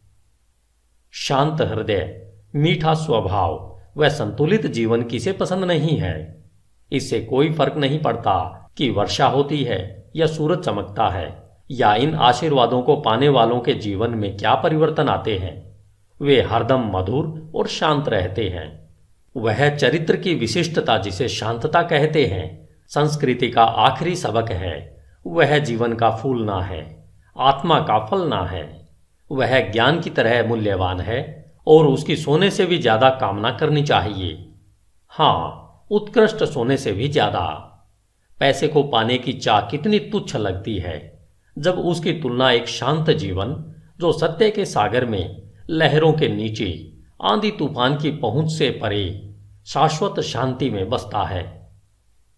शांत हृदय, मीठा स्वभाव व संतुलित जीवन किसे पसंद नहीं है। इससे कोई फर्क नहीं पड़ता कि वर्षा होती है या सूरज चमकता है, या इन आशीर्वादों को पाने वालों के जीवन में क्या परिवर्तन आते हैं। वे हरदम मधुर और शांत रहते हैं। वह चरित्र की विशिष्टता जिसे शांतता कहते हैं, संस्कृति का आखिरी सबक है। वह जीवन का फूलना है, आत्मा का फलना है। वह ज्ञान की तरह मूल्यवान है और उसकी सोने से भी ज्यादा कामना करनी चाहिए। हाँ, उत्कृष्ट सोने से भी ज्यादा। पैसे को पाने की चाह कितनी तुच्छ लगती है जब उसकी तुलना एक शांत जीवन, जो सत्य के सागर में लहरों के नीचे आंधी तूफान की पहुंच से परे शाश्वत शांति में बसता है।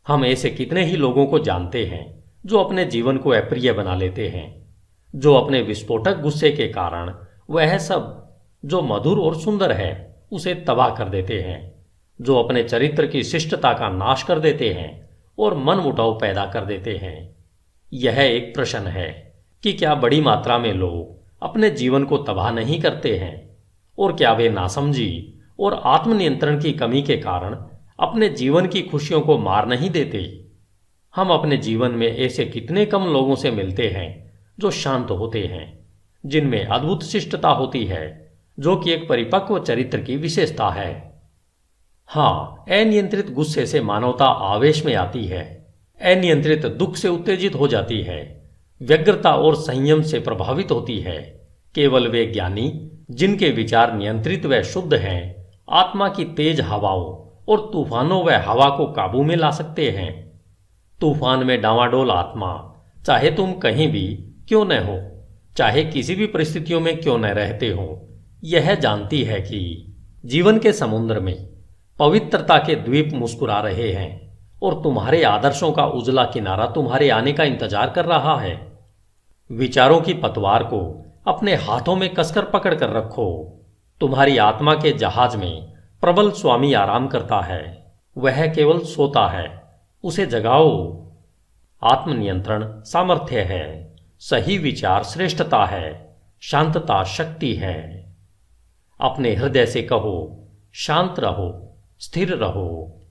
हम ऐसे कितने ही लोगों को जानते हैं जो अपने जीवन को अप्रिय बना लेते हैं, जो अपने विस्फोटक गुस्से के कारण वह सब जो मधुर और सुंदर है उसे तबाह कर देते हैं, जो अपने चरित्र की शिष्टता का नाश कर देते हैं और मन मुटाव पैदा कर देते हैं। यह एक प्रश्न है कि क्या बड़ी मात्रा में लोग अपने जीवन को तबाह नहीं करते हैं, और क्या वे नासमझी और आत्मनियंत्रण की कमी के कारण अपने जीवन की खुशियों को मार नहीं देते। हम अपने जीवन में ऐसे कितने कम लोगों से मिलते हैं जो शांत होते हैं, जिनमें अद्भुत शिष्टता होती है, जो कि एक परिपक्व चरित्र की विशेषता है। हाँ, अनियंत्रित गुस्से से मानवता आवेश में आती है, अनियंत्रित दुख से उत्तेजित हो जाती है, व्यग्रता और संयम से प्रभावित होती है। केवल वे ज्ञानी जिनके विचार नियंत्रित व शुद्ध हैं, आत्मा की तेज हवाओं और तूफानों व हवा को काबू में ला सकते हैं। तूफान में डांवाडोल आत्मा, चाहे तुम कहीं भी क्यों न हो, चाहे किसी भी परिस्थितियों में क्यों न रहते हो, यह जानती है कि जीवन के समुद्र में पवित्रता के द्वीप मुस्कुरा रहे हैं और तुम्हारे आदर्शों का उजला किनारा तुम्हारे आने का इंतजार कर रहा है। विचारों की पतवार को अपने हाथों में कसकर पकड़ कर रखो। तुम्हारी आत्मा के जहाज में प्रबल स्वामी आराम करता है, वह केवल सोता है, उसे जगाओ। आत्मनियंत्रण सामर्थ्य है, सही विचार श्रेष्ठता है, शांतता शक्ति है। अपने हृदय से कहो, शांत रहो, स्थिर रहो।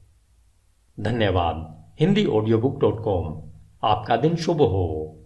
धन्यवाद। HindiAudiobook.com। आपका दिन शुभ हो।